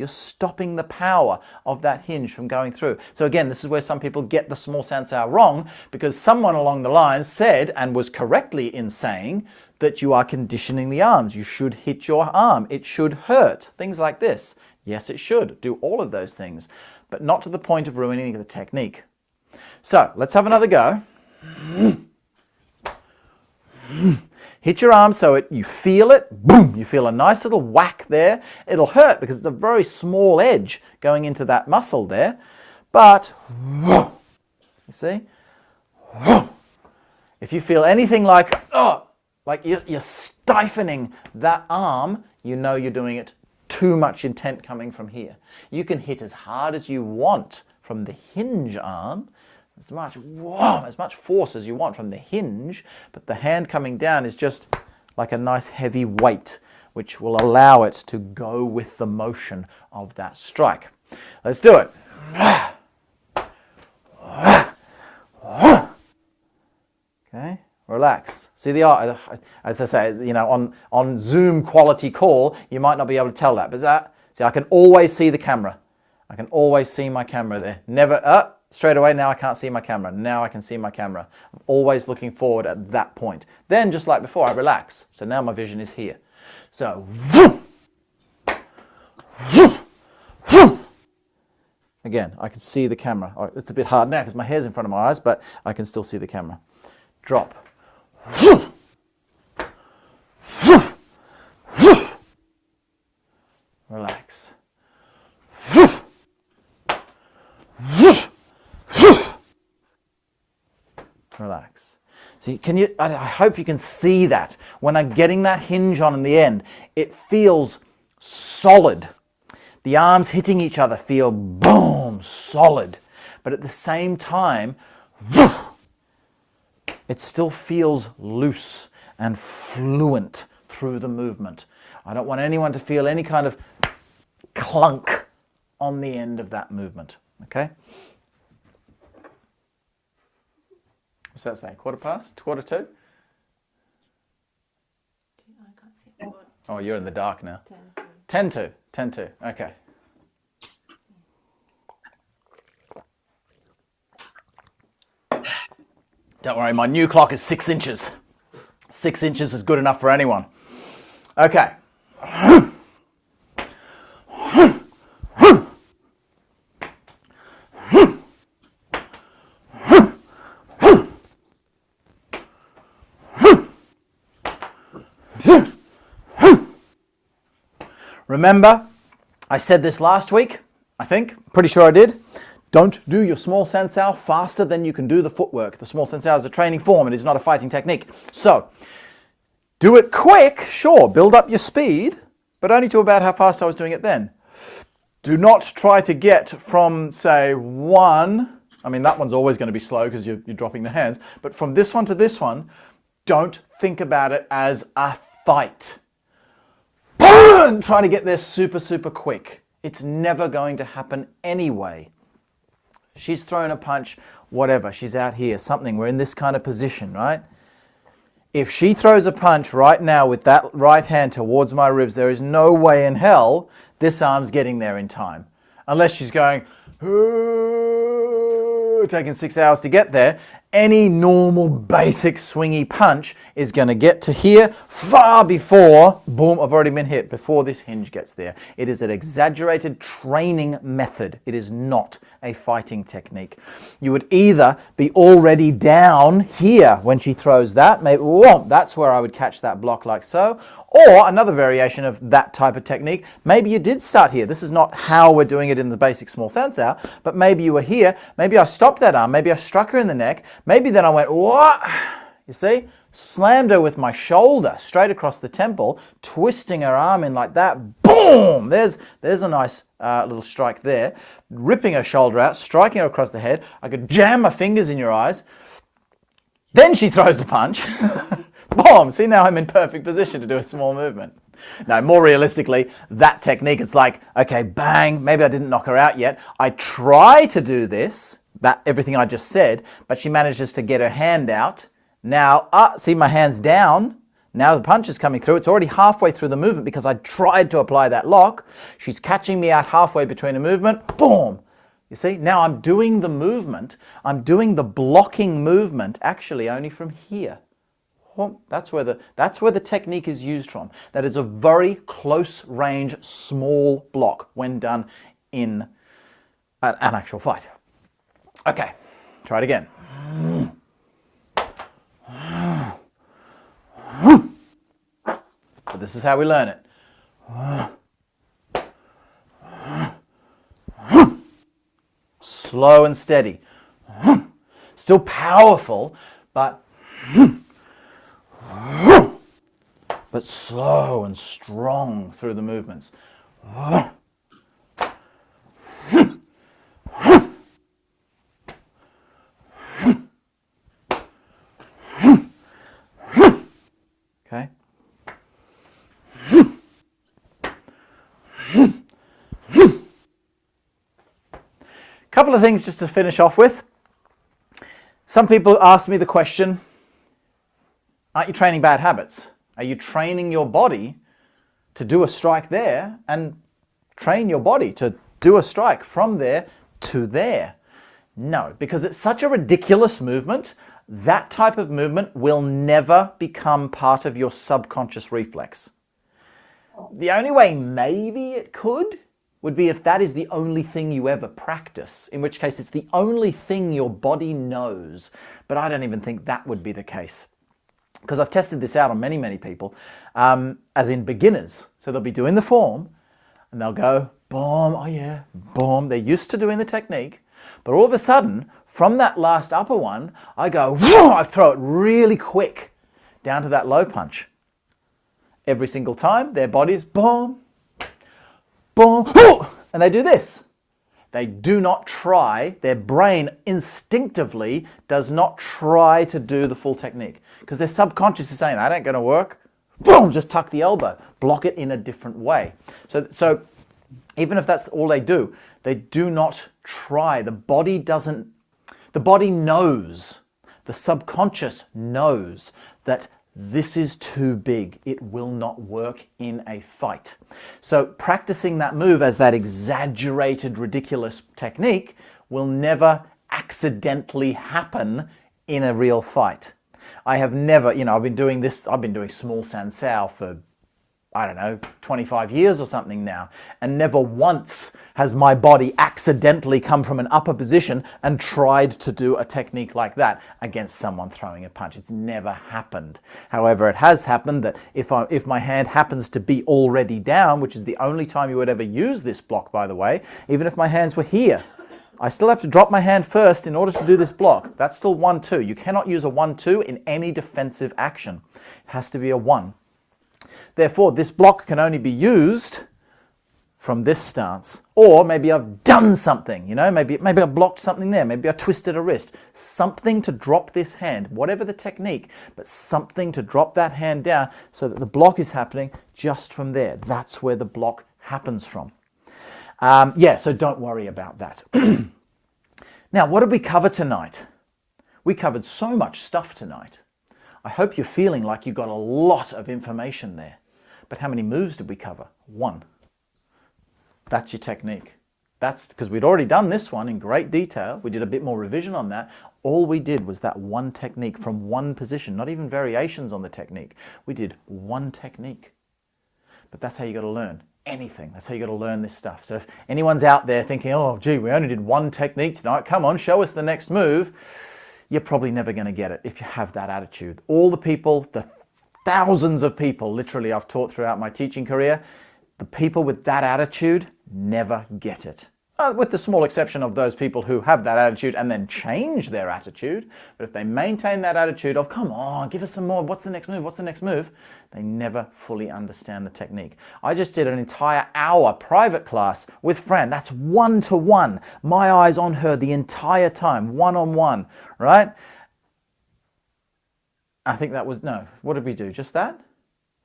the power of that hinge from going through. So again, this is where some people get the small sensor wrong, because someone along the line said, and was correctly in saying, that you are conditioning the arms. You should hit your arm. It should hurt. Things like this. Yes, it should do all of those things, but not to the point of ruining the technique. So let's have another go. Hit your arm so you feel it, boom, you feel a nice little whack there. It'll hurt because it's a very small edge going into that muscle there, but you see, if you feel anything like, like you're stifling that arm, you know you're doing it too much intent coming from here. You can hit as hard as you want from the hinge arm, as much force as you want from the hinge, but the hand coming down is just like a nice heavy weight, which will allow it to go with the motion of that strike. Let's do it. Okay, relax. See the, as I say, you know, on Zoom quality call, you might not be able to tell that, but see, I can always see the camera. I can always see my camera there. Never, straight away, now I can't see my camera. Now I can see my camera. I'm always looking forward at that point. Then, just like before, I relax. So now my vision is here. So, again, I can see the camera. Oh, it's a bit hard now because my hair's in front of my eyes, but I can still see the camera. Drop. Relax. Relax. See, I hope you can see that. When I'm getting that hinge on in the end, it feels solid. The arms hitting each other feel, boom, solid. But at the same time, it still feels loose and fluent through the movement. I don't want anyone to feel any kind of clunk on the end of that movement. Okay? What's that say? 2:15? 2:45? I can't see it. Oh, you're in the dark now. 10 to. 10 to. Okay. Don't worry, my new clock is 6 inches. 6 inches is good enough for anyone. Okay. Remember, I said this last week, I think, pretty sure I did. Don't do your small sensao faster than you can do the footwork. The small sensao is a training form, it is not a fighting technique. So, do it quick, sure, build up your speed, but only to about how fast I was doing it then. Do not try to get from, say, 1, I mean, that one's always going to be slow because you're dropping the hands, but from this one to this one, don't think about it as a fight. Boom! Trying to get there super, super quick. It's never going to happen anyway. She's thrown a punch, whatever. She's out here, something. We're in this kind of position, right? If she throws a punch right now with that right hand towards my ribs, there is no way in hell this arm's getting there in time. Unless she's going, taking 6 hours to get there. Any normal basic swingy punch is going to get to here far before, boom, I've already been hit, before this hinge gets there. It is an exaggerated training method. It is not a fighting technique. You would either be already down here when she throws that, maybe, whoa, that's where I would catch that block like so, or another variation of that type of technique, maybe you did start here. This is not how we're doing it in the basic small sensor, but maybe you were here, maybe I stopped that arm, maybe I struck her in the neck, maybe then I went, what? You see? Slammed her with my shoulder straight across the temple, twisting her arm in like that. Boom! There's a nice little strike there. Ripping her shoulder out, striking her across the head. I could jam my fingers in your eyes. Then she throws a punch. Boom! See, now I'm in perfect position to do a small movement. Now, more realistically, that technique, it's like, okay, bang, maybe I didn't knock her out yet. I try to do this, that everything I just said, but she manages to get her hand out. Now, see, my hand's down. Now the punch is coming through. It's already halfway through the movement because I tried to apply that lock. She's catching me out halfway between a movement. Boom! You see, now I'm doing the movement. I'm doing the blocking movement actually only from here. That's where the technique is used from. That is a very close range, small block when done in an actual fight. Okay, try it again. But this is how we learn it. Slow and steady. Still powerful, but slow and strong through the movements. Okay. Couple of things just to finish off with. Some people ask me the question, aren't you training bad habits? Are you training your body to do a strike there and train your body to do a strike from there to there? No, because it's such a ridiculous movement. That type of movement will never become part of your subconscious reflex. The only way maybe it could would be if that is the only thing you ever practice, in which case it's the only thing your body knows. But I don't even think that would be the case, because I've tested this out on many, many people, as in beginners. So they'll be doing the form and they'll go, boom, oh yeah, boom. They're used to doing the technique, but all of a sudden, from that last upper one, I go, whoa, I throw it really quick down to that low punch. Every single time, their body's boom, boom, and they do this. They do not try, their brain instinctively does not try to do the full technique because their subconscious is saying, that ain't going to work. Boom, just tuck the elbow, block it in a different way. So even if that's all they do not try. The body knows, the subconscious knows that this is too big. It will not work in a fight. So practicing that move as that exaggerated, ridiculous technique will never accidentally happen in a real fight. I have never, I've been doing small sansao for, 25 years or something now, and never once has my body accidentally come from an upper position and tried to do a technique like that against someone throwing a punch. It's never happened. However, it has happened that if my hand happens to be already down, which is the only time you would ever use this block, by the way, even if my hands were here, I still have to drop my hand first in order to do this block. That's still 1-2. You cannot use a 1-2 in any defensive action. It has to be a 1. Therefore, this block can only be used from this stance. Or maybe I've done something, you know, maybe I blocked something there, maybe I twisted a wrist. Something to drop this hand, whatever the technique, but something to drop that hand down so that the block is happening just from there. That's where the block happens from. Yeah, so don't worry about that. Now, what did we cover tonight? We covered so much stuff tonight. I hope you're feeling like you got a lot of information there. But how many moves did we cover? 1. That's your technique. That's because we'd already done this one in great detail. We did a bit more revision on that. All we did was that one technique from one position, not even variations on the technique. We did one technique. But that's how you got to learn anything. That's how you got to learn this stuff. So if anyone's out there thinking, oh, gee, we only did one technique tonight. Come on, show us the next move. You're probably never going to get it if you have that attitude. All the people, the thousands of people literally I've taught throughout my teaching career, the people with that attitude never get it. With the small exception of those people who have that attitude and then change their attitude. But if they maintain that attitude of, come on, give us some more, what's the next move, what's the next move? They never fully understand the technique. I just did an entire hour private class with Fran. That's 1-to-1. My eyes on her the entire time, one-on-one, right? I think that was, no, what did we do? Just that?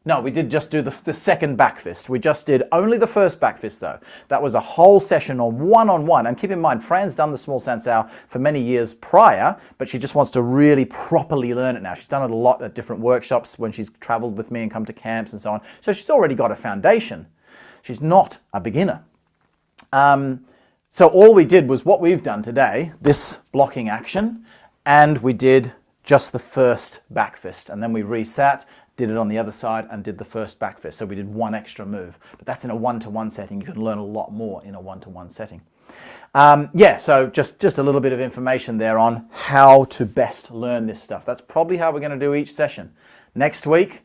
No, we did just do the second back fist. We just did only the first back fist though. That was a whole session on one-on-one. And keep in mind, Fran's done the small sansao for many years prior, but she just wants to really properly learn it now. She's done it a lot at different workshops when she's traveled with me and come to camps and so on. So she's already got a foundation. She's not a beginner. So all we did was what we've done today, this blocking action, and we did just the first back fist. And then we resat, did it on the other side and did the first back fist. So we did one extra move, but that's in a 1-to-1 setting. You can learn a lot more in a 1-to-1 setting. Yeah, so just a little bit of information there on how to best learn this stuff. That's probably how we're going to do each session. Next week,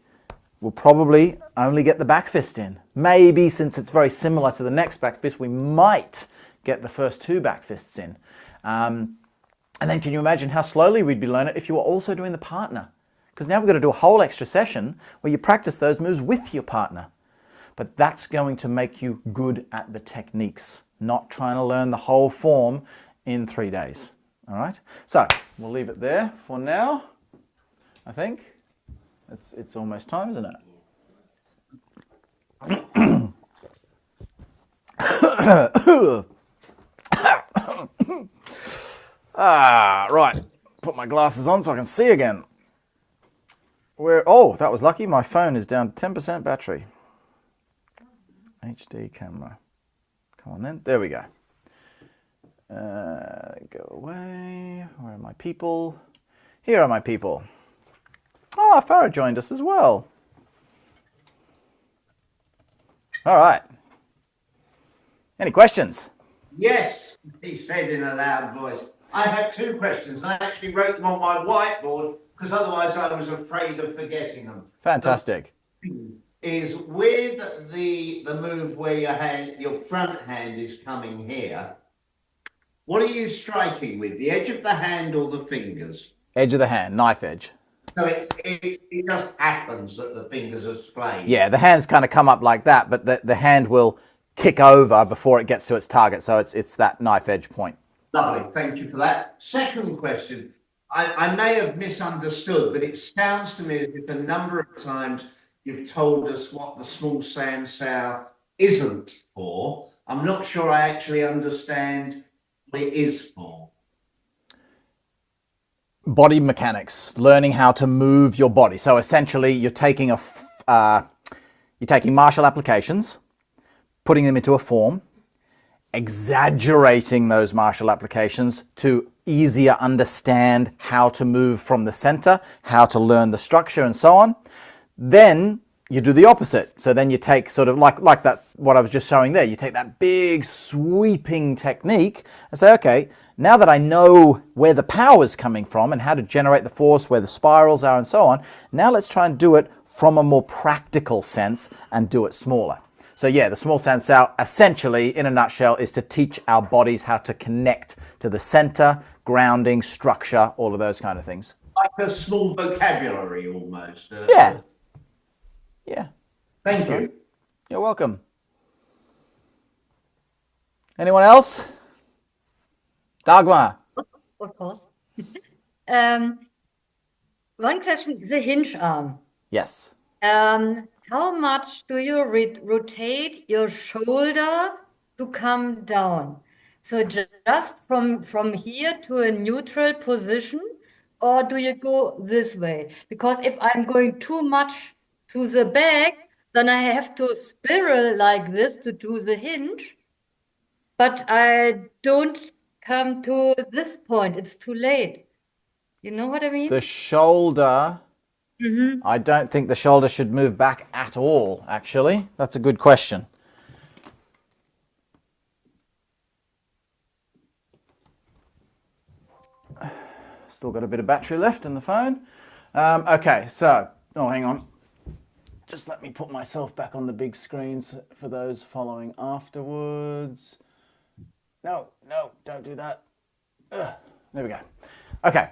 we'll probably only get the back fist in. Maybe since it's very similar to the next back fist, we might get the first 2 back fists in. And then can you imagine how slowly we'd be learning it if you were also doing the partner? Because now we've got to do a whole extra session where you practice those moves with your partner. But that's going to make you good at the techniques, not trying to learn the whole form in 3 days. All right? So we'll leave it there for now, I think. It's almost time, isn't it? Right. Put my glasses on so I can see again. Oh, that was lucky. My phone is down to 10% battery. HD camera. Come on then. There we go. Go away. Where are my people? Here are my people. Oh, Farah joined us as well. All right. Any questions? Yes, he said in a loud voice. I have 2 questions. I actually wrote them on my whiteboard because otherwise I was afraid of forgetting them. Fantastic. Is with the move where your front hand is coming here, what are you striking with? The edge of the hand or the fingers? Edge of the hand, knife edge. So it just happens that the fingers are splayed. Yeah, the hands kind of come up like that, but the hand will kick over before it gets to its target. So it's that knife edge point. Lovely, thank you for that. Second question, I may have misunderstood, but it sounds to me as if a number of times you've told us what the small sansao isn't for. I'm not sure I actually understand what it is for. Body mechanics, learning how to move your body. So essentially you're taking martial applications, putting them into a form, exaggerating those martial applications to easier understand how to move from the center, how to learn the structure and so on. Then you do the opposite. So then you take sort of like that, what I was just showing there, you take that big sweeping technique and say, okay, now that I know where the power is coming from and how to generate the force, where the spirals are and so on, now let's try and do it from a more practical sense and do it smaller. So yeah, the small sansao essentially, in a nutshell, is to teach our bodies how to connect to the center, grounding, structure, all of those kind of things. Like a small vocabulary almost. Yeah. Yeah. Thank you. You're welcome. Anyone else? Dagmar. Of course. Um, One question, the hinge arm. Yes. How much do you rotate your shoulder to come down? So just from here to a neutral position, or do you go this way? Because if I'm going too much to the back, then I have to spiral like this to do the hinge. But I don't come to this point. It's too late. You know what I mean? The shoulder, I don't think the shoulder should move back at all, actually. That's a good question. Still got a bit of battery left in the phone. Okay, so, oh, hang on. Just let me put myself back on the big screens for those following afterwards. No, don't do that. Ugh, there we go. Okay,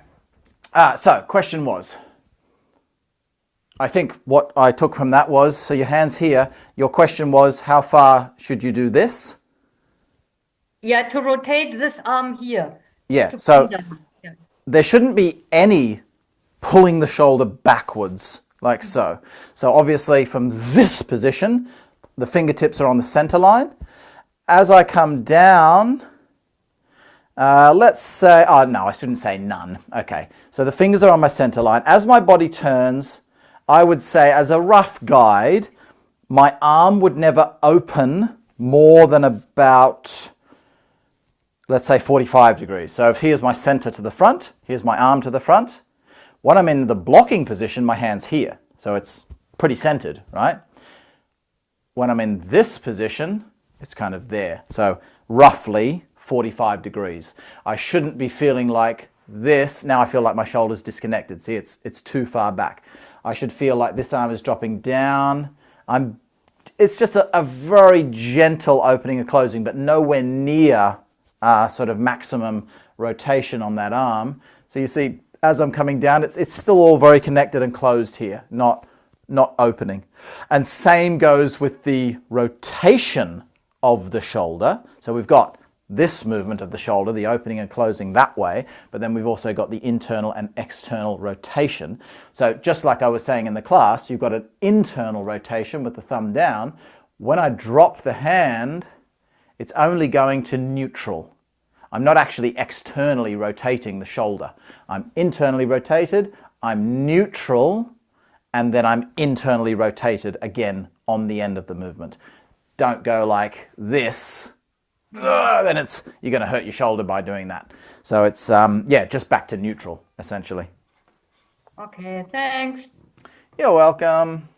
so question was, I think what I took from that was, so your hand's here, your question was, how far should you do this? Yeah, to rotate this arm here. Yeah, so there shouldn't be any pulling the shoulder backwards, like so. So obviously from this position, the fingertips are on the center line. As I come down, let's say, oh no, I shouldn't say none. Okay, so the fingers are on my center line. As my body turns, I would say as a rough guide, my arm would never open more than about, let's say 45 degrees. So if here's my center to the front, here's my arm to the front. When I'm in the blocking position, my hand's here. So it's pretty centered, right? When I'm in this position, it's kind of there. So roughly 45 degrees. I shouldn't be feeling like this. Now I feel like my shoulder's disconnected. See, it's too far back. I should feel like this arm is dropping down. It's just a very gentle opening and closing, but nowhere near sort of maximum rotation on that arm. So you see, as I'm coming down, it's still all very connected and closed here, not opening. And same goes with the rotation of the shoulder. So we've got this movement of the shoulder, the opening and closing that way, but then we've also got the internal and external rotation. So just like I was saying in the class, you've got an internal rotation with the thumb down. When I drop the hand, it's only going to neutral. I'm not actually externally rotating the shoulder. I'm internally rotated, I'm neutral, and then I'm internally rotated again on the end of the movement. Don't go like this, then you're going to hurt your shoulder by doing that. So it's, yeah, just back to neutral, essentially. Okay, thanks. You're welcome.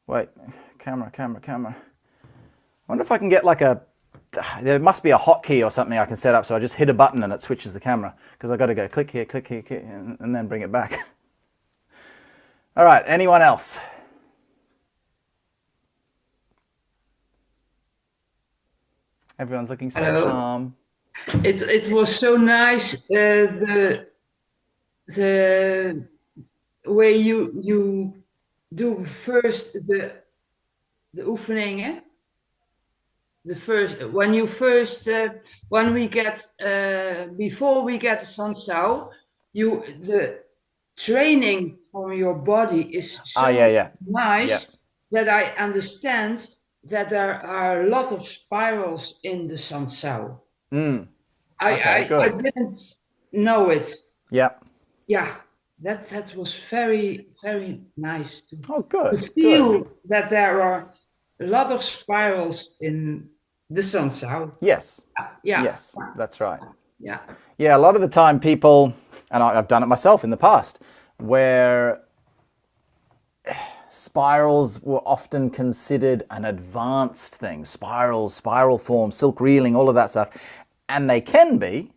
Wait, camera. I wonder if I can get like there must be a hotkey or something I can set up, so I just hit a button and it switches the camera, because I've got to go click here, and then bring it back. All right, anyone else? Everyone's looking so calm. It was so nice, the way you do first the oefeningen. The first when we get before we get Sansao, the training for your body is so nice that I understand that there are a lot of spirals in the Sansao. I didn't know it. Yeah. Yeah, that was very, very nice to feel that there are a lot of spirals in the Sansao. Yes. Yeah. Yes, that's right. Yeah. Yeah, a lot of the time people, and I've done it myself in the past, where spirals were often considered an advanced thing. Spirals, spiral form, silk reeling, all of that stuff. And they can be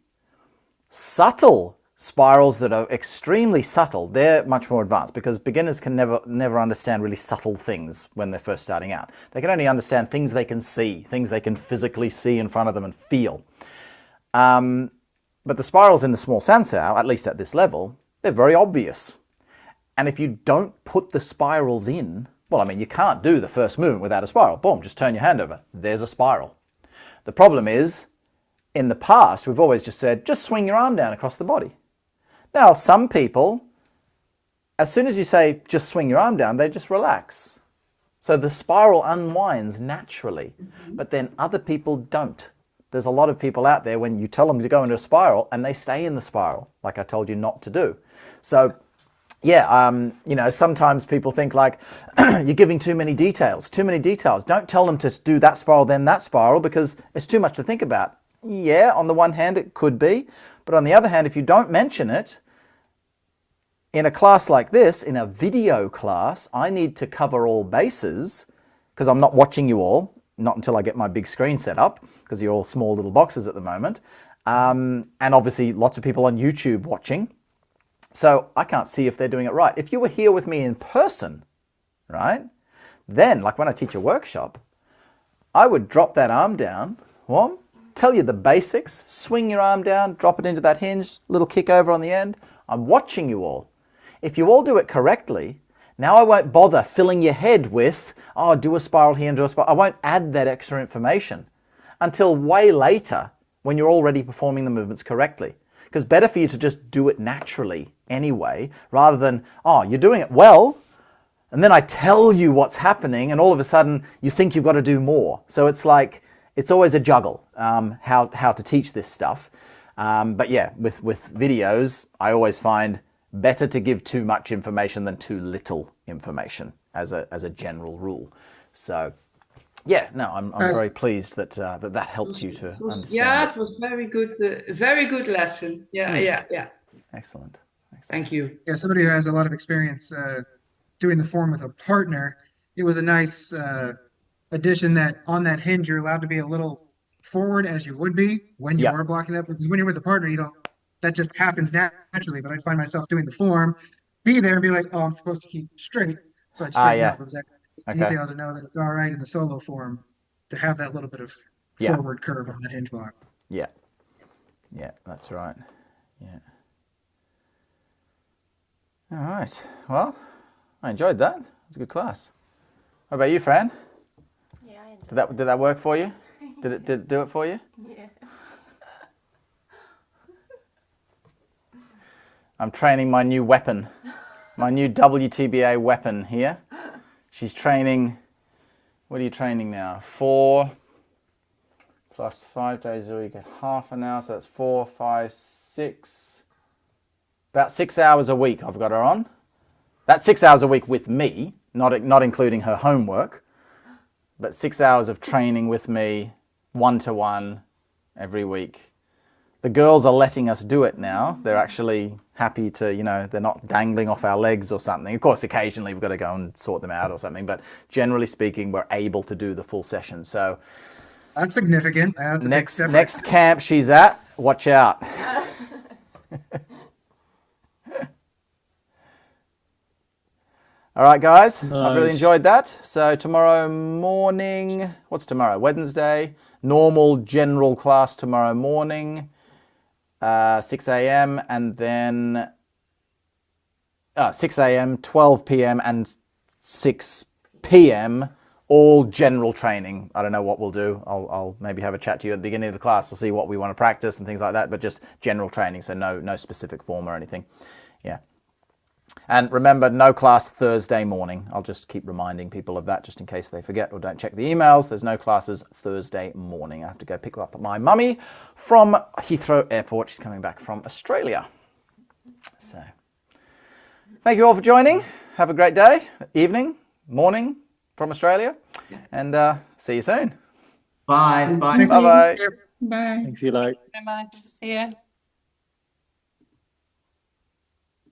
subtle spirals that are extremely subtle. They're much more advanced, because beginners can never understand really subtle things when they're first starting out. They can only understand things they can see, things they can physically see in front of them and feel. But the spirals in the small Sansao, at least at this level, they're very obvious. And if you don't put the spirals in, Well, I mean, you can't do the first movement without a spiral. Boom, just turn your hand over. There's a spiral. The problem is, in the past, we've always just said, just swing your arm down across the body. Now, some people, as soon as you say, just swing your arm down, they just relax. So the spiral unwinds naturally, but then other people don't. There's a lot of people out there when you tell them to go into a spiral and they stay in the spiral, like I told you not to do. So yeah, you know, sometimes people think like, you're giving too many details. Don't tell them to do that spiral, then that spiral, because it's too much to think about. Yeah, on the one hand, it could be. But on the other hand, if you don't mention it, in a class like this, in a video class, I need to cover all bases because I'm not watching you all, not until I get my big screen set up, because you're all small little boxes at the moment. And obviously lots of people on YouTube watching. So I can't see if they're doing it right. If you were here with me in person, right, then like when I teach a workshop, I would drop that arm down, well, tell you the basics, swing your arm down, drop it into that hinge, little kick over on the end. I'm watching you all. If you all do it correctly, now I won't bother filling your head with, oh, do a spiral here and do a spiral. I won't add that extra information until way later when you're already performing the movements correctly. Because better for you to just do it naturally anyway, rather than, oh, you're doing it well, and then I tell you what's happening, and all of a sudden you think you've got to do more. So it's like, it's always a juggle, how to teach this stuff. But yeah, with videos, I always find better to give too much information than too little information as a general rule. So yeah, no, I'm very pleased that that helped you to understand. Yeah, it was very good lesson. Yeah. Excellent. Thank you. Yeah, somebody who has a lot of experience doing the form with a partner, it was a nice addition that on that hinge you're allowed to be a little forward as you would be when you are blocking that. But when you're with a partner, you don't. That just happens naturally. But I find myself doing the form, be there and be like, oh, I'm supposed to keep straight, so I'd straighten up. It was actually detail to know that it's all right in the solo form to have that little bit of forward curve on that hinge block. Yeah, that's right. Yeah. All right. Well, I enjoyed that. It was a good class. What about you, Fran? Yeah, I enjoyed Did that work for you? Did it do it for you? Yeah. I'm training my new weapon, my new WTBA weapon here. She's training, what are you training now? 4 plus 5 days a week at half an hour, so that's 4, 5, 6, about 6 hours a week I've got her on. That's 6 hours a week with me, not including her homework, but 6 hours of training with me, one-to-one, every week. The girls are letting us do it now. They're actually happy to, you know, they're not dangling off our legs or something. Of course, occasionally we've got to go and sort them out or something, but generally speaking, we're able to do the full session. So that's significant. That's next camp she's at, watch out. All right, guys, nice. I've really enjoyed that. So tomorrow morning, what's tomorrow? Wednesday, normal general class tomorrow morning. 6 a.m. and then 6 a.m., 12 p.m. and 6 p.m. all general training. I don't know what we'll do. I'll maybe have a chat to you at the beginning of the class. We'll see what we want to practice and things like that, but just general training, so no specific form or anything. Yeah. And remember, no class Thursday morning. I'll just keep reminding people of that just in case they forget or don't check the emails. There's no classes Thursday morning. I have to go pick up my mummy from Heathrow Airport. She's coming back from Australia. So, thank you all for joining. Have a great day, evening, morning from Australia. And see you soon. Bye. Bye-bye. Bye. Thanks, Eli. Very much. See ya.